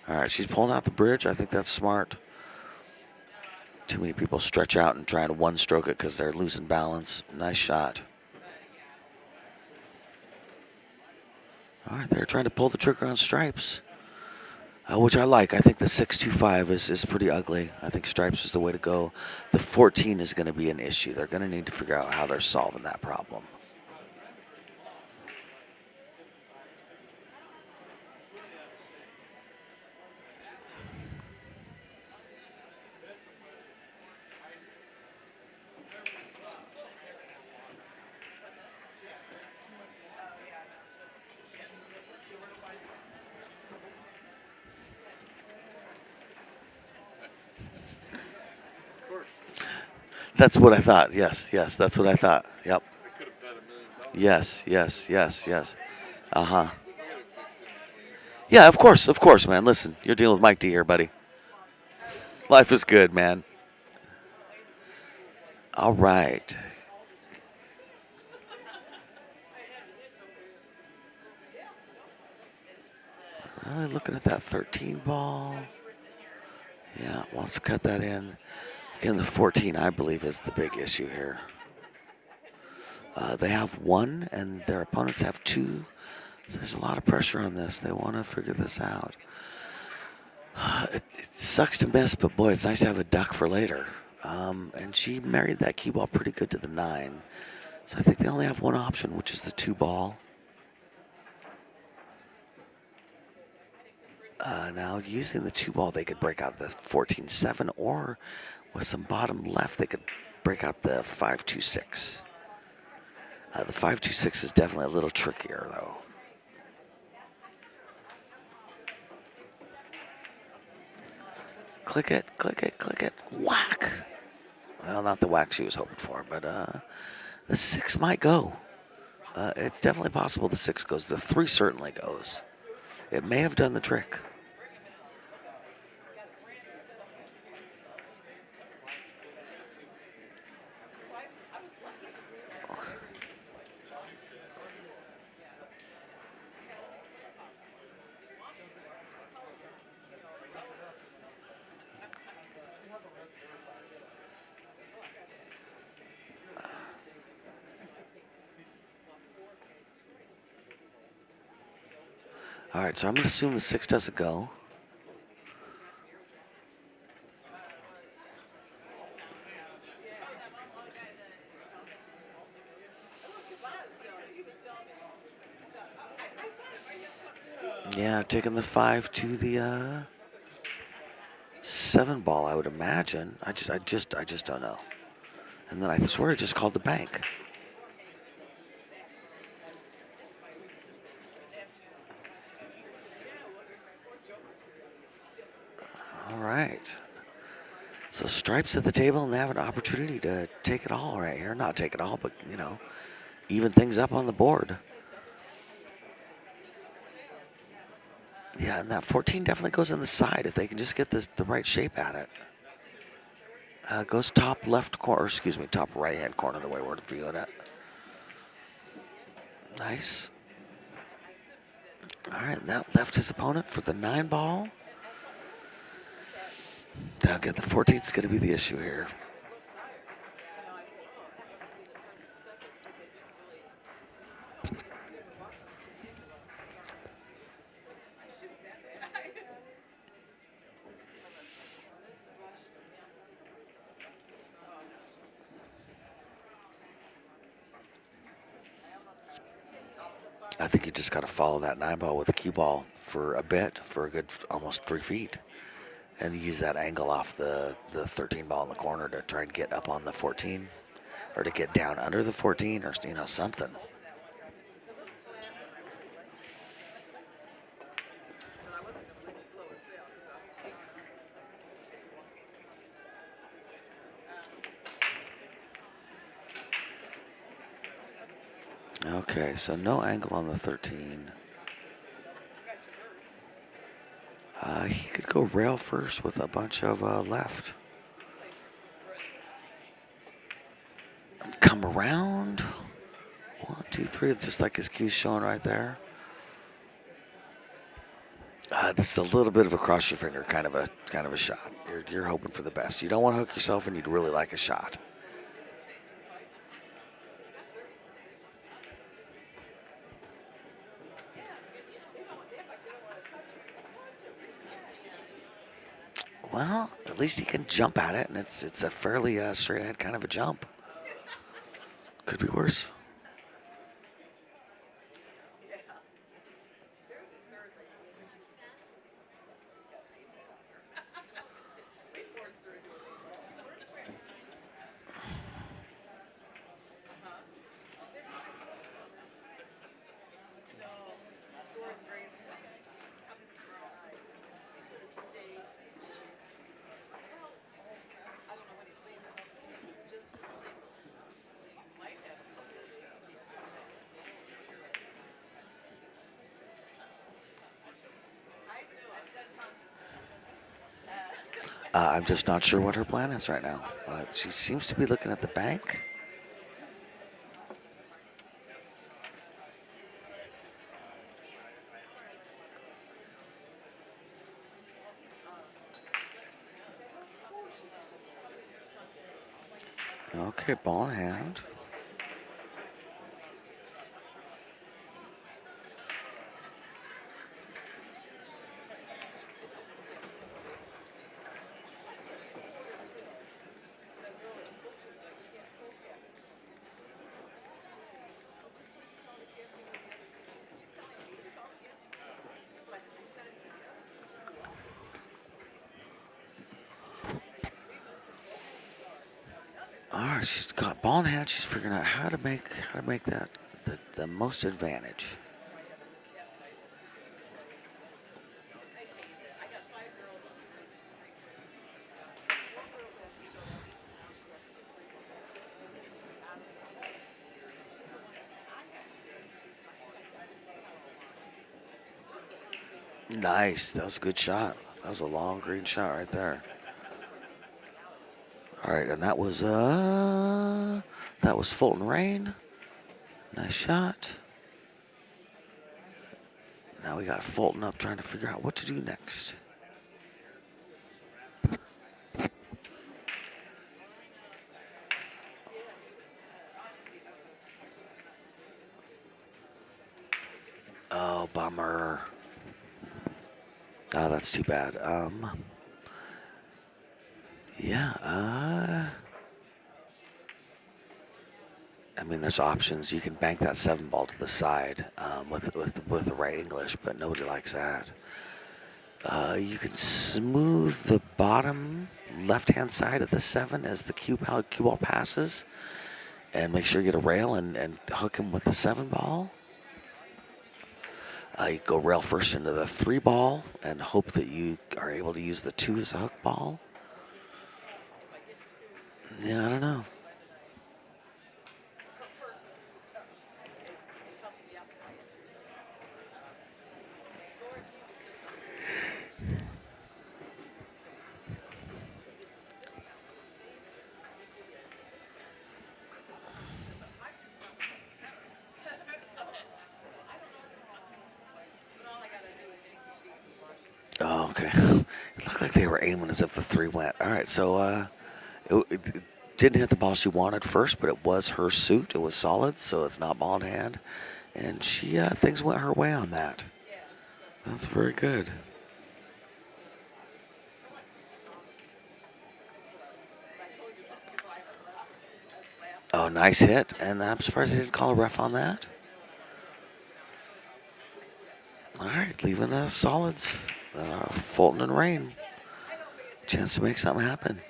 All right, she's pulling out the bridge. I think that's smart. Too many people stretch out and try to one-stroke it because they're losing balance. Nice shot. All right, they're trying to pull the trigger on stripes, which I like. I think the 6-2-5 is pretty ugly. I think stripes is the way to go. The 14 is going to be an issue. They're going to need to figure out how they're solving that problem. That's what I thought. Yes, that's what I thought. Yep. I could have bet $1 million. Yes. Uh-huh. Yeah, of course, man. Listen, you're dealing with Mike D here, buddy. Life is good, man. All right. Really looking at that 13 ball. Yeah, wants to cut that in. Again, the 14, I believe, is the big issue here. They have 1, and their opponents have 2. So there's a lot of pressure on this. They want to figure this out. It sucks to miss, but boy, it's nice to have a duck for later. And she married that cue ball pretty good to the 9. So I think they only have one option, which is the 2 ball. Now, using the 2 ball, they could break out the 14-7, or with some bottom left, they could break out the 5-2-6. The 5-2-6 is definitely a little trickier, though. Click it. Whack. Well, not the whack she was hoping for, but the 6 might go. It's definitely possible the 6 goes. The 3 certainly goes. It may have done the trick. All right, so I'm going to assume the 6 doesn't go. Yeah, taking the 5 to the 7 ball, I would imagine. I just don't know. And then I swear it just called the bank. All right. So Stripes at the table, and they have an opportunity to take it all right here. Not take it all, but, you know, even things up on the board. Yeah, and that 14 definitely goes on the side if they can just get the right shape at it. Goes top left corner, excuse me, top right hand corner the way we're viewing it. Nice. All right, that left his opponent for the 9 ball. Now again, the 14's going to be the issue here. I think you just got to follow that 9 ball with the cue ball for a bit, for a good almost 3 feet. And use that angle off the 13 ball in the corner to try and get up on the 14. Or to get down under the 14 or, you know, something. Okay, so no angle on the 13. He could go rail first with a bunch of left. Come around. 1, 2, 3, just like his cue's showing right there. This is a little bit of a cross your finger kind of a shot. You're hoping for the best. You don't want to hook yourself, and you'd really like a shot. Well, at least he can jump at it, and it's a fairly straight ahead kind of a jump. Could be worse. I'm just not sure what her plan is right now. She seems to be looking at the bank. Okay, ball in hand. All right, she's got ball in hand. She's figuring out how to make that the most advantage. Nice. That was a good shot. That was a long green shot right there. All right, and that was Fulton Rein. Nice shot. Now we got Fulton up trying to figure out what to do next. Oh, bummer. Oh, that's too bad. Yeah, I mean, there's options. You can bank that 7 ball to the side with the right English, but nobody likes that. You can smooth the bottom left-hand side of the 7 as the cue ball passes, and make sure you get a rail and hook him with the 7 ball. You go rail first into the 3 ball and hope that you are able to use the 2 as a hook ball. Yeah, I don't know. Oh, okay. It looked like they were aiming as if the 3 went. All right, so it didn't hit the ball she wanted first, but it was her suit. It was solid, so it's not ball in hand. And she things went her way on that. That's very good. Oh, nice hit. And I'm surprised they didn't call a ref on that. All right, leaving solids. Fulton and Rein. Chance to make something happen.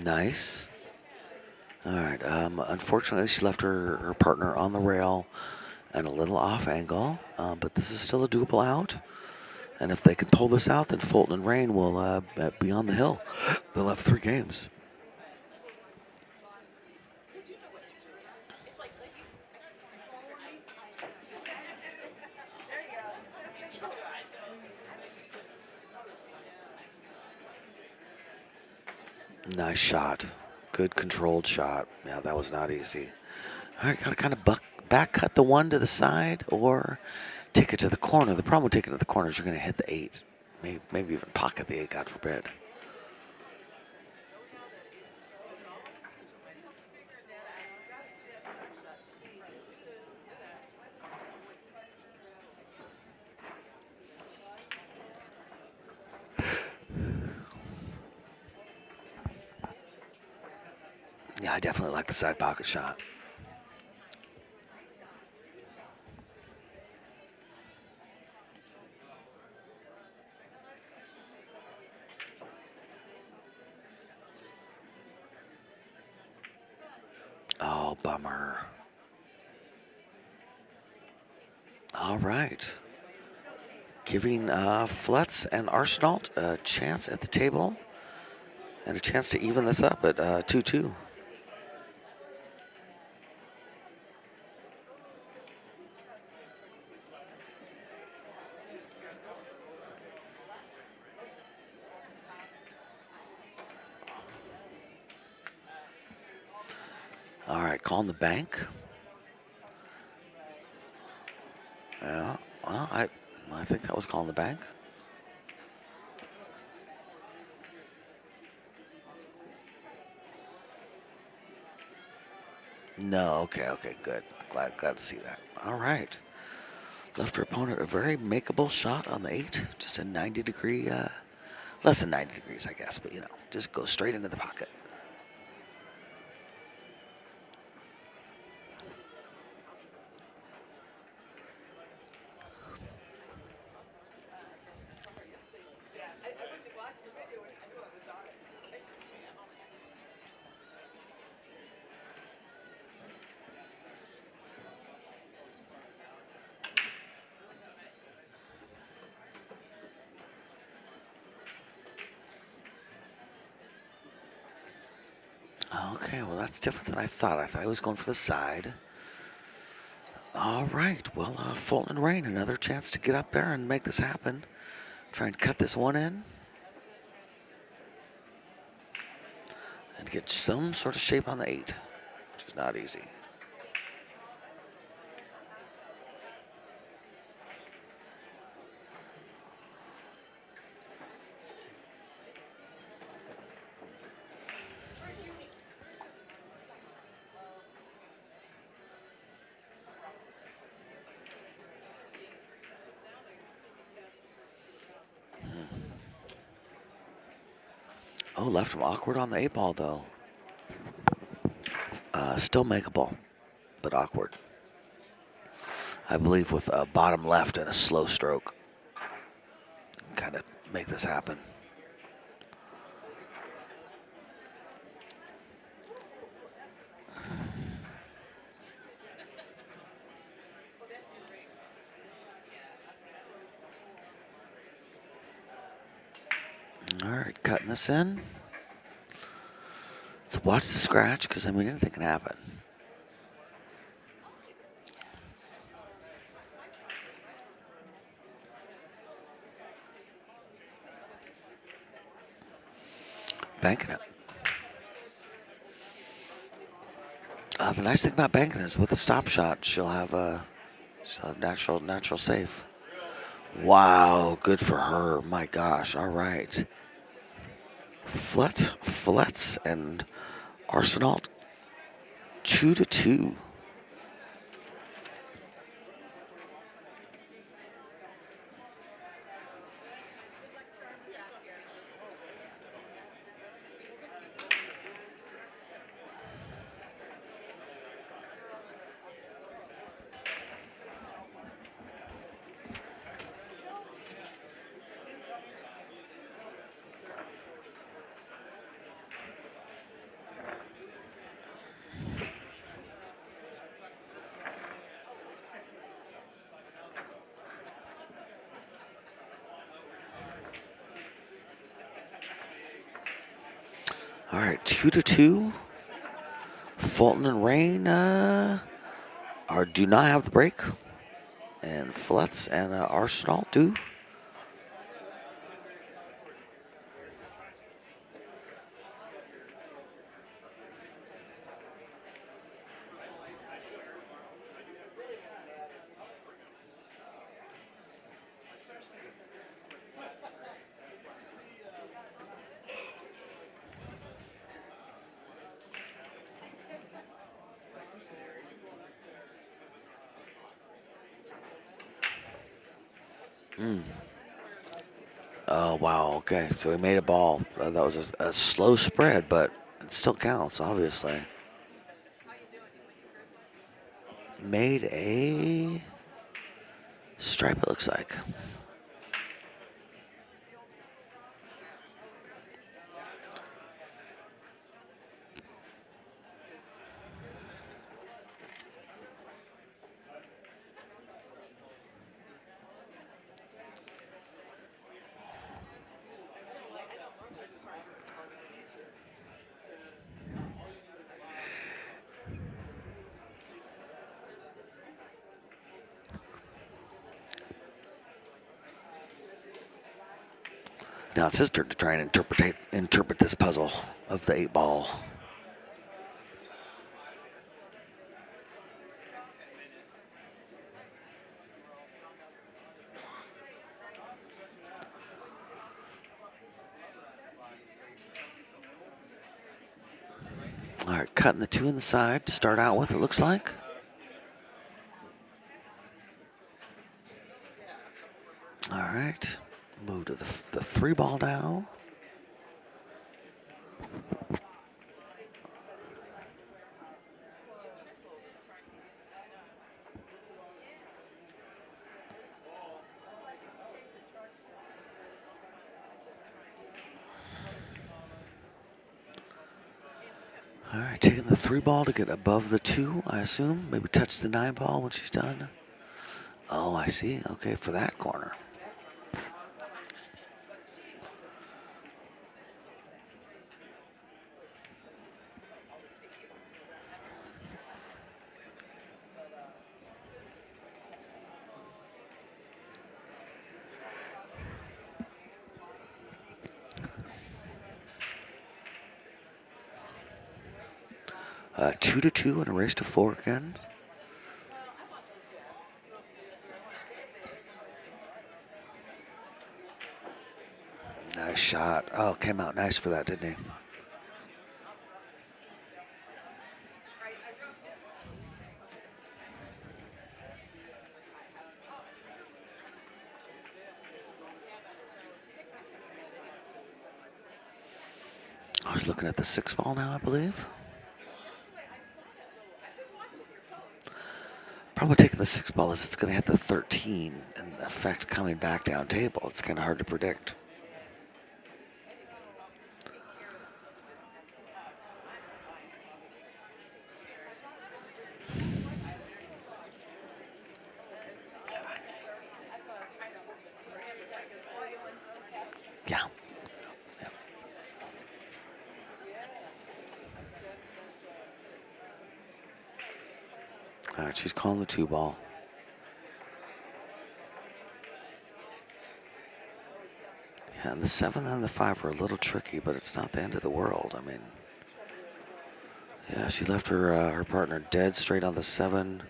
Nice. All right. Unfortunately, she left her partner on the rail and a little off angle, but this is still a doable out. And if they can pull this out, then Fulton and Rein will be on the hill. They'll have 3 games. Nice shot. Good controlled shot. Yeah, that was not easy. All right, got to kind of back cut the 1 to the side or take it to the corner. The problem with taking it to the corner is you're going to hit the 8. Maybe even pocket the 8, God forbid. Yeah, I definitely like the side pocket shot. Oh, bummer. All right. Giving Fielitz and Arsenault a chance at the table and a chance to even this up at 2-2. All right, calling the bank. Yeah, well, I think that was calling the bank. No, okay, good. Glad to see that. All right. Left her opponent a very makeable shot on the 8. Just a 90-degree, less than 90 degrees, I guess, but just go straight into the pocket. Okay, well, that's different than I thought. I thought he was going for the side. All right, well, Fulton and Rein, another chance to get up there and make this happen. Try and cut this one in. And get some sort of shape on the 8, which is not easy. Oh, left him awkward on the 8 ball, though. Still makeable, but awkward. I believe with a bottom left and a slow stroke. Kind of make this happen. All right, cutting this in. Let's watch the scratch, because, I mean, anything can happen. Banking it. The nice thing about banking is with a stop shot, she'll have natural safe. Wow, good for her. My gosh, all right. Fielitz and Arsenault 2-2. All right, 2-2. Fulton and Rein do not have the break, and Fielitz and Arsenault do. Oh, wow, okay, so he made a ball. That was a slow spread, but it still counts, obviously. Made a stripe, it looks like. Now it's his turn to try and interpret this puzzle of the 8 ball. All right, cutting the 2 in the side to start out with, it looks like. All right, move to the 3 ball now. All right, taking the 3 ball to get above the 2, I assume. Maybe touch the 9 ball when she's done. Oh, I see. Okay, for that corner. 2-2 and a race to 4 again. Nice shot. Oh, came out nice for that, didn't he? I was looking at the 6 ball now, I believe. Problem with taking the 6 ball is it's going to hit the 13 and the effect coming back down table. It's kind of hard to predict. Yeah. Yeah. All right, she's calling the 2 ball. Yeah, and the 7 and the 5 are a little tricky, but it's not the end of the world. I mean, yeah, she left her partner dead straight on the 7.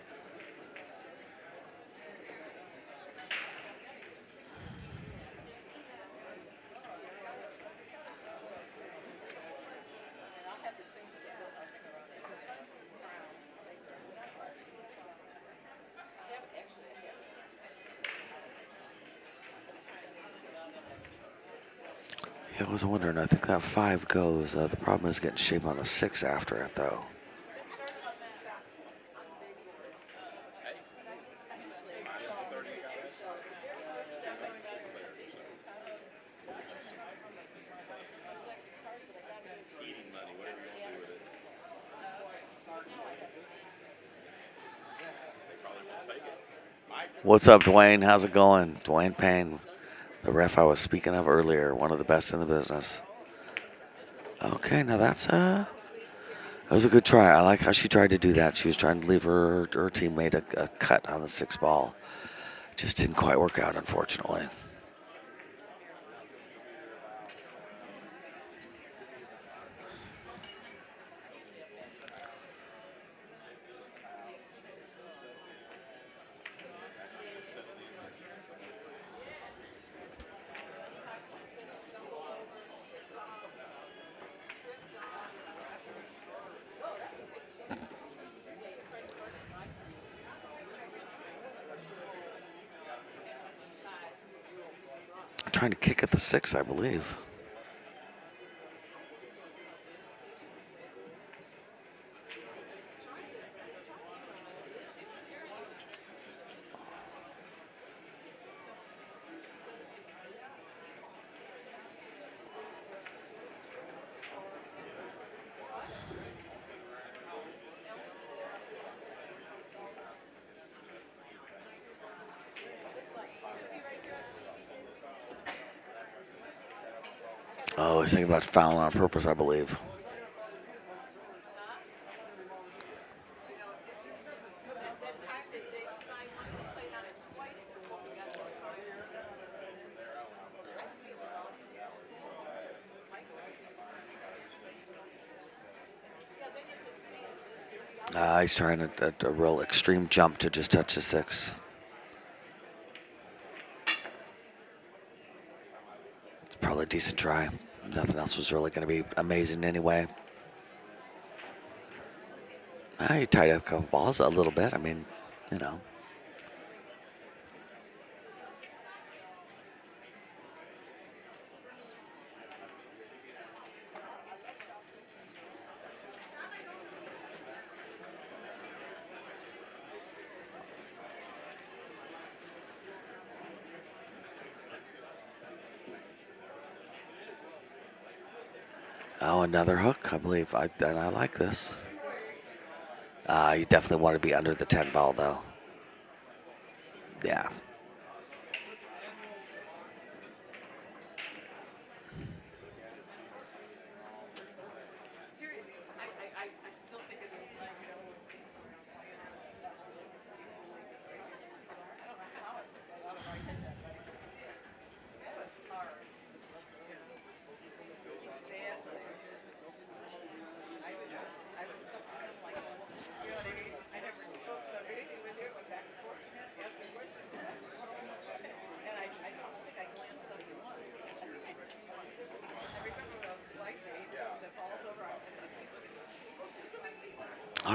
Yeah, I was wondering. I think that 5 goes. The problem is getting shape on the 6 after it, though. What's up, Dwayne? How's it going? Dwayne Payne, the ref I was speaking of earlier, one of the best in the business. Okay, now that was a good try. I like how she tried to do that. She was trying to leave her teammate a cut on the 6 ball. Just didn't quite work out, unfortunately. Trying to kick at the 6, I believe. Oh, he's thinking about fouling on purpose, I believe. He's trying a real extreme jump to just touch the 6. It's probably a decent try. Nothing else was really going to be amazing anyway. He tied up a couple balls a little bit. I mean, you know. Oh, another hook, I believe. And I like this. You definitely want to be under the 10 ball, though. Yeah.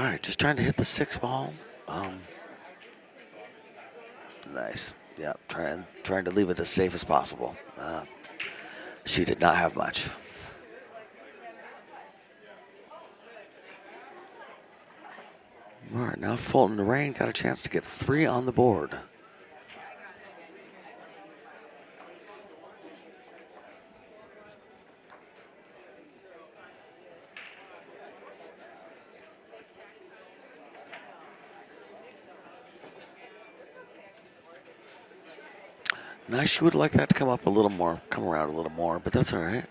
right, just trying to hit the 6 ball. Nice. Yeah, trying to leave it as safe as possible. She did not have much. All right, now Fulton and Rein got a chance to get 3 on the board. Nice. She would like that to come up a little more, come around a little more, but that's all right.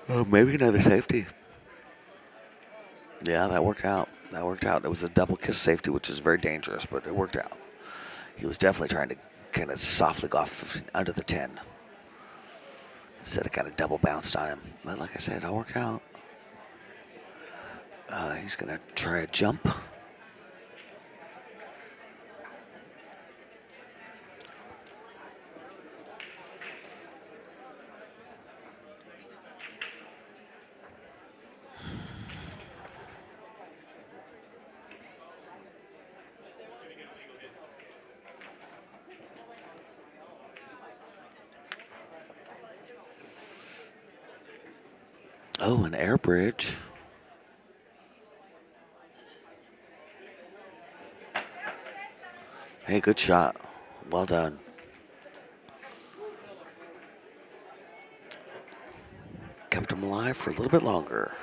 Oh, maybe another safety. Yeah, that worked out. That worked out. It was a double kiss safety, which is very dangerous, but it worked out. He was definitely trying to kind of softly go off under the 10 instead of kind of double bounced on him. But like I said, it worked out. He's going to try a jump. Oh, an air bridge. Hey, good shot. Well done. Kept him alive for a little bit longer.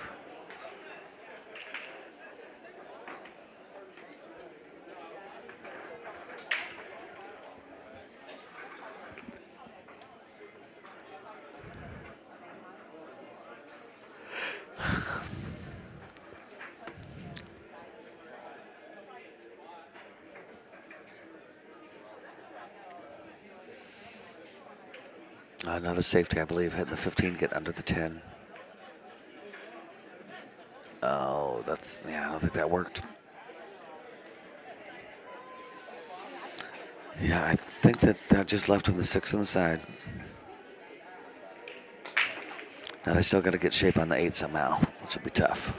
Another safety, I believe, hitting the 15, get under the 10. Oh, yeah, I don't think that worked. Yeah, I think that just left him the 6 on the side. Now they still got to get shape on the 8 somehow, which would be tough.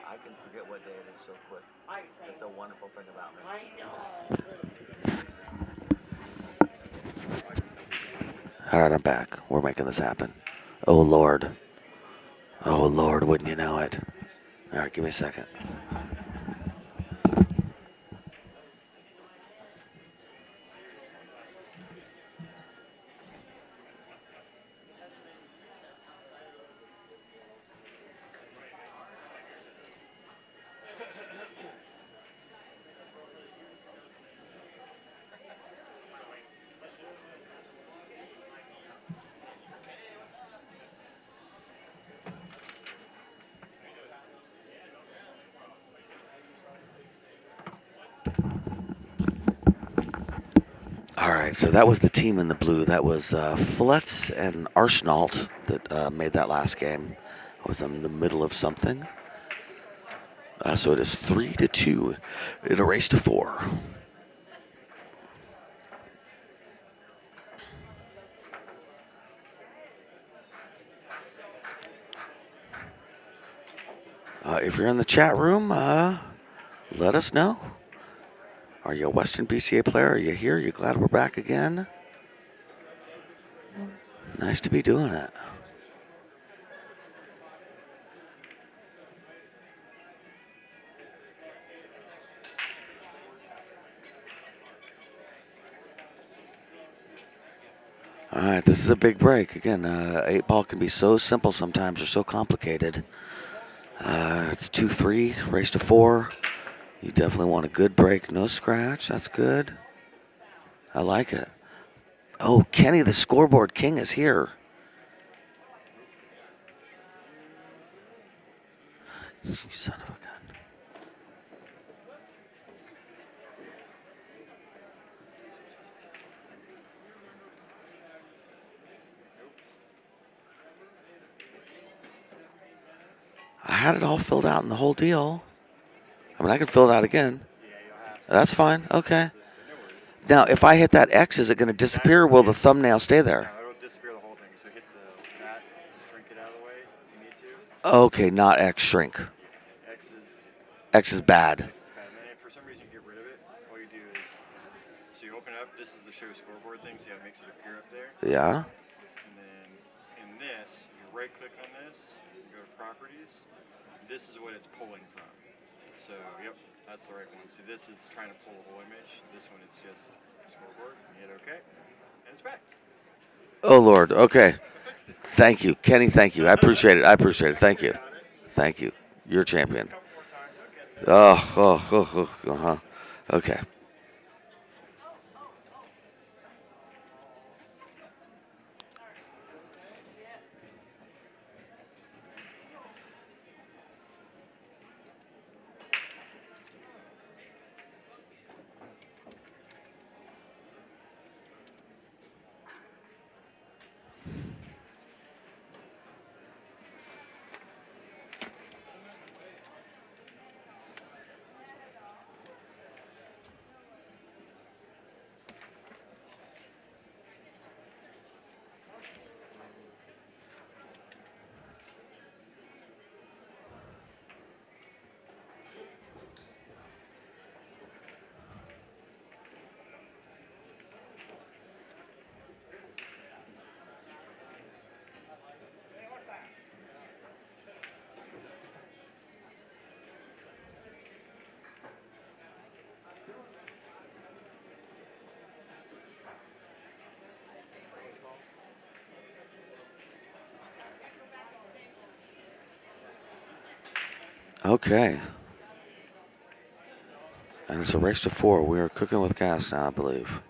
I can forget what day it is so quick. That's a wonderful thing about me. All right, I'm back. We're making this happen. Oh, Lord. Oh, Lord, wouldn't you know it? All right, give me a second. All right, so that was the team in the blue. That was Fielitz and Arsenault that made that last game. I was in the middle of something. So it is 3-2 in a race to 4. If you're in the chat room, let us know. Are you a Western BCA player? Are you here? Are you glad we're back again? Nice to be doing it. All right, this is a big break. Again, 8-ball can be so simple sometimes or so complicated. It's 2-3, race to 4. You definitely want a good break. No scratch. That's good. I like it. Oh, Kenny, the scoreboard king, is here. You son of a gun. I had it all filled out in the whole deal. I mean, I can fill it out again. That's fine. Okay. Now, if I hit that X, is it going to disappear or will the thumbnail stay there? No, it'll disappear the whole thing. So hit that, shrink it out of the way if you need to. Okay, not X shrink. X is X is bad. bad. And then if for some reason you get rid of it, all you do is, so you open it up, this is the show scoreboard thing, see how it makes it appear up there? Yeah. And then in this, you right click on this, you go to properties, this is what it's pulling from. So, yep, that's the right one. See, this is trying to pull the whole image. This one, it's just scoreboard. You hit OK, and it's back. Oh, Lord. Okay. Thank you. Kenny, thank you. I appreciate it. I appreciate it. Thank you. Thank you. You're a champion. Uh-huh. Okay. Okay. And it's a race to 4. We are cooking with gas now, I believe.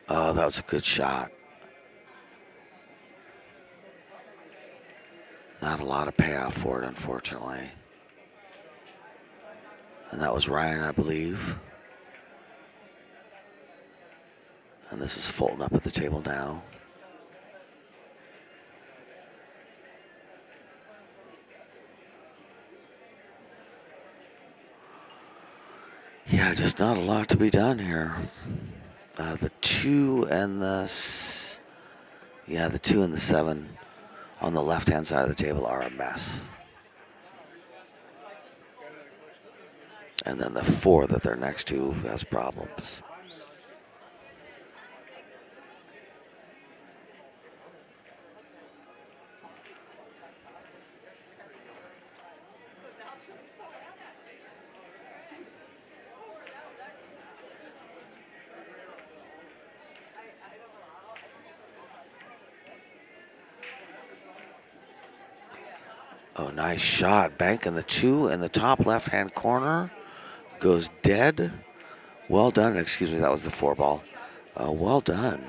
Oh, that was a good shot. Not a lot of payoff for it, unfortunately. And that was Rein, I believe. And this is Fulton up at the table now. Yeah, just not a lot to be done here. The 2 and the 2 and the 7 on the left-hand side of the table are a mess. And then the 4 that they're next to has problems. Oh, nice shot. Banking the 2 in the top left-hand corner. Goes dead. Well done. Excuse me, that was the 4 ball. Well done.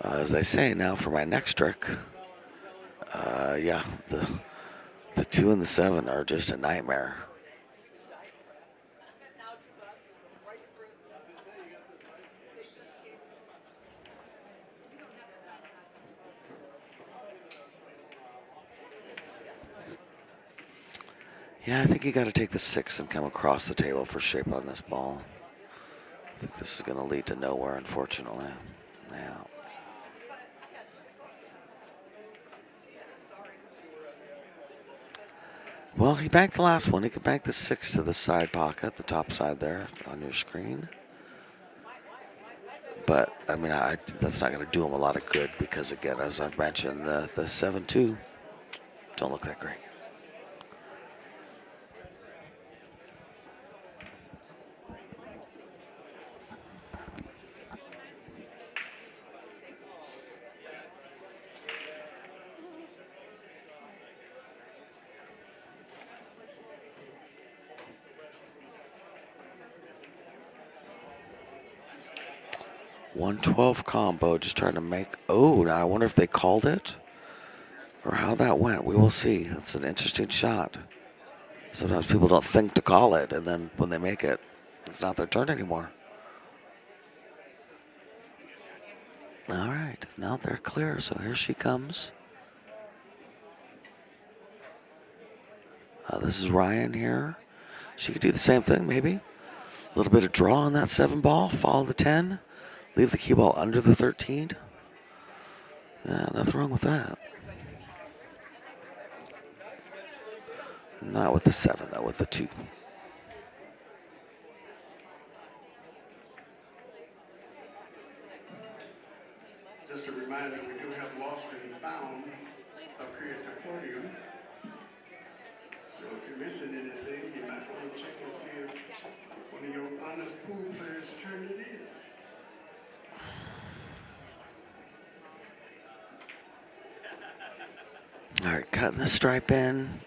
As they say now for my next trick, yeah, the 2 and the 7 are just a nightmare. Yeah, I think you got to take the 6 and come across the table for shape on this ball. I think this is going to lead to nowhere, unfortunately. Yeah. Well, he banked the last one. He could bank the 6 to the side pocket, the top side there on your screen. But, I mean, that's not going to do him a lot of good because, again, as I've mentioned, the 7-2 don't look that great. $112 combo, just trying to make. Oh, now I wonder if they called it or how that went. We will see. That's an interesting shot. Sometimes people don't think to call it, and then when they make it, it's not their turn anymore. All right, now they're clear, so here she comes. This is Rein here. She could do the same thing, maybe. A little bit of draw on that 7 ball, follow the 10, leave the cue ball under the 13. Yeah, nothing wrong with that. Not with the 7, though, with the 2. Just a reminder, we do have lost and found up here at the podium. So if you're missing anything, you might want to check and see if one of your honest pool players turned it in. All right, cutting the stripe in.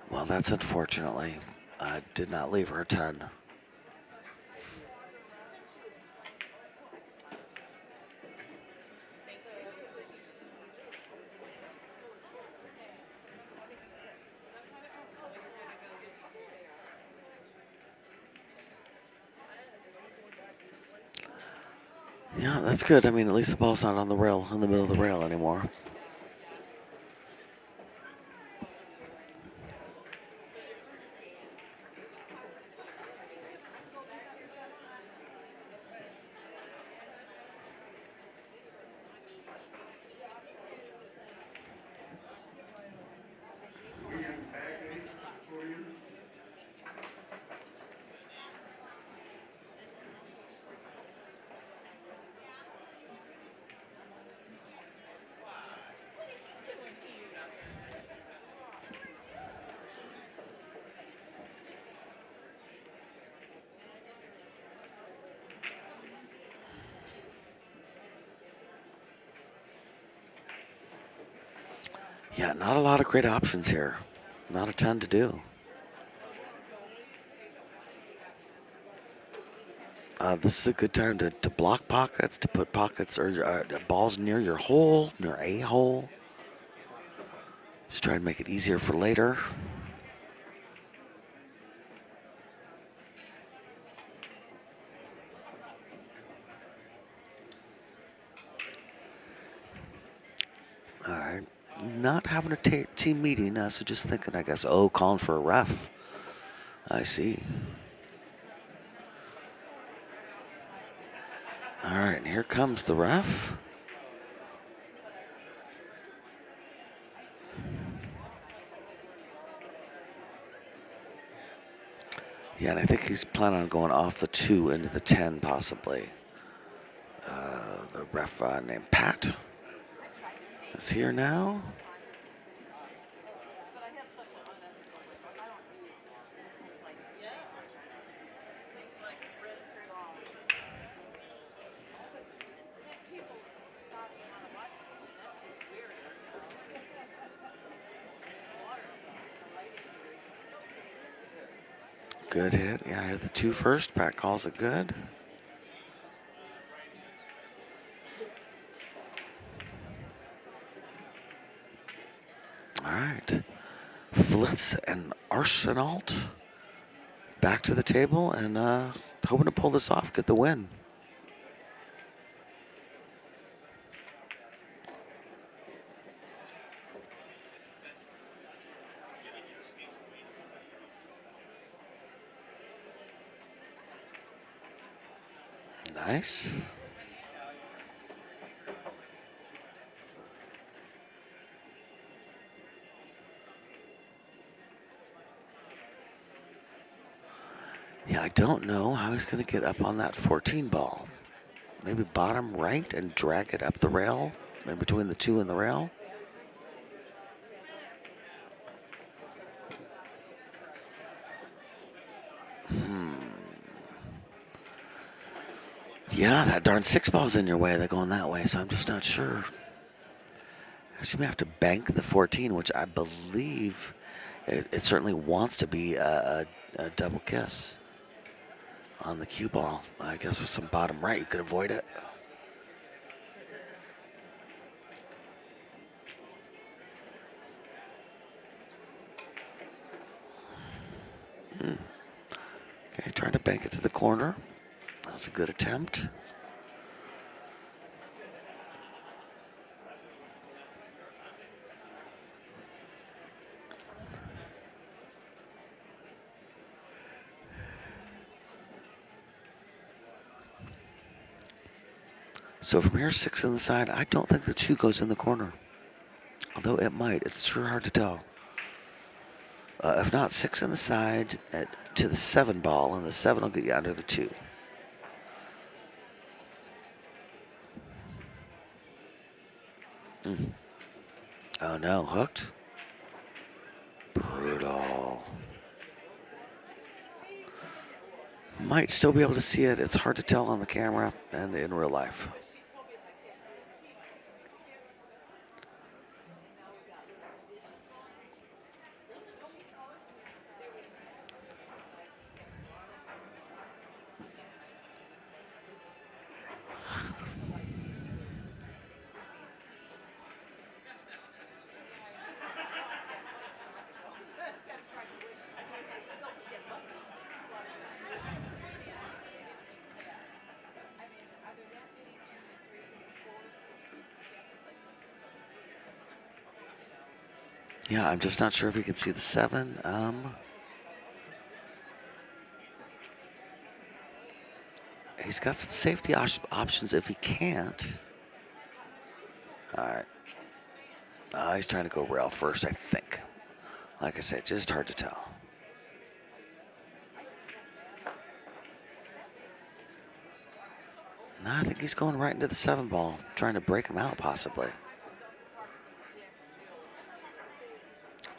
Well, that's unfortunately. I did not leave her a 10. Yeah, that's good. I mean, at least the ball's not on the rail, in the middle of the rail anymore. Yeah, not a lot of great options here. Not a ton to do. This is a good time to block pockets, to put pockets or balls near your hole, near a hole. Just try and make it easier for later. All right. Not having a team meeting, so just thinking, I guess, oh, calling for a ref. I see. All right, and here comes the ref. Yeah, and I think he's planning on going off the 2 into the 10, possibly. The ref named Pat is here now. Good hit. Yeah, I had the 2 first. Pat calls it good. All right. Fielitz and Arsenault back to the table and hoping to pull this off, get the win. Nice. don't know how he's going to get up on that 14 ball. Maybe bottom right and drag it up the rail, in between the 2 and the rail. Yeah, that darn 6 ball's in your way. They're going that way, so I'm just not sure. Guess you may have to bank the 14, which I believe it certainly wants to be a double kiss on the cue ball. I guess with some bottom right, you could avoid it. Okay, trying to bank it to the corner. That's a good attempt. So from here, 6 on the side. I don't think the 2 goes in the corner. Although it might. It's sure hard to tell. If not, 6 on the side to the 7 ball, and the 7 will get you under the 2. Oh no, hooked. Brutal. Might still be able to see it. It's hard to tell on the camera and in real life. Yeah, I'm just not sure if he can see the 7. He's got some safety options if he can't. All right. He's trying to go rail first, I think. Like I said, just hard to tell. No, I think he's going right into the 7 ball, trying to break him out possibly.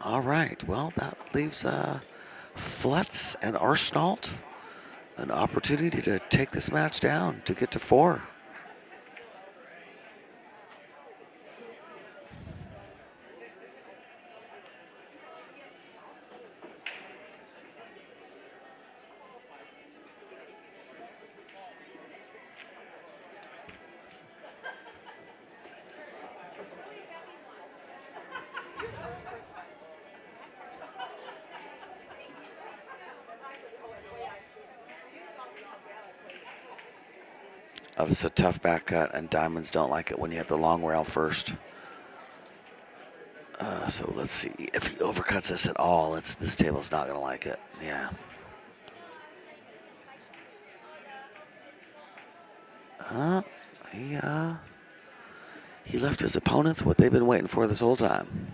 All right, well, that leaves Fielitz and Arsenault an opportunity to take this match down to get to 4. Oh, this is a tough back cut, and diamonds don't like it when you hit the long rail first. So let's see if he overcuts this at all. This table's not going to like it. Yeah. He left his opponents what they've been waiting for this whole time.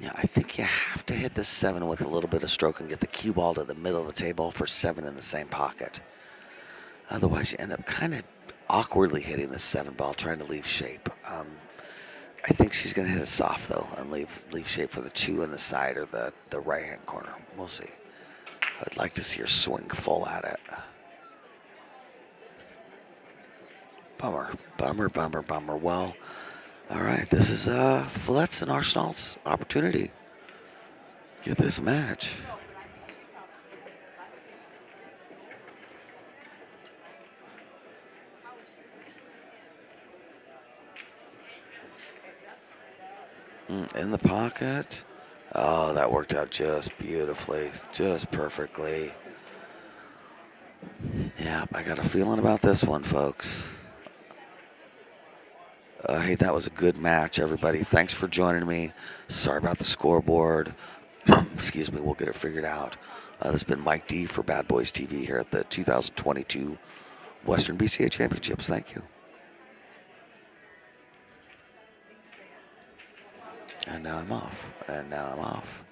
Yeah, I think you have to hit the 7 with a little bit of stroke and get the cue ball to the middle of the table for 7 in the same pocket. Otherwise, you end up kind of awkwardly hitting the 7 ball, trying to leave shape. I think she's going to hit it soft, though, and leave shape for the 2 in the side or the right-hand corner. We'll see. I'd like to see her swing full at it. Bummer, bummer, bummer, bummer. Well, all right, this is Fielitz and Arsenault's opportunity. Get this match. In the pocket. Oh, that worked out just beautifully, just perfectly. Yeah, I got a feeling about this one, folks. Hey, that was a good match, everybody. Thanks for joining me. Sorry about the scoreboard. Excuse me, we'll get it figured out. This has been Mike D for Bad Boys TV here at the 2022 Western BCA Championships. Thank you. And now I'm off. And now I'm off.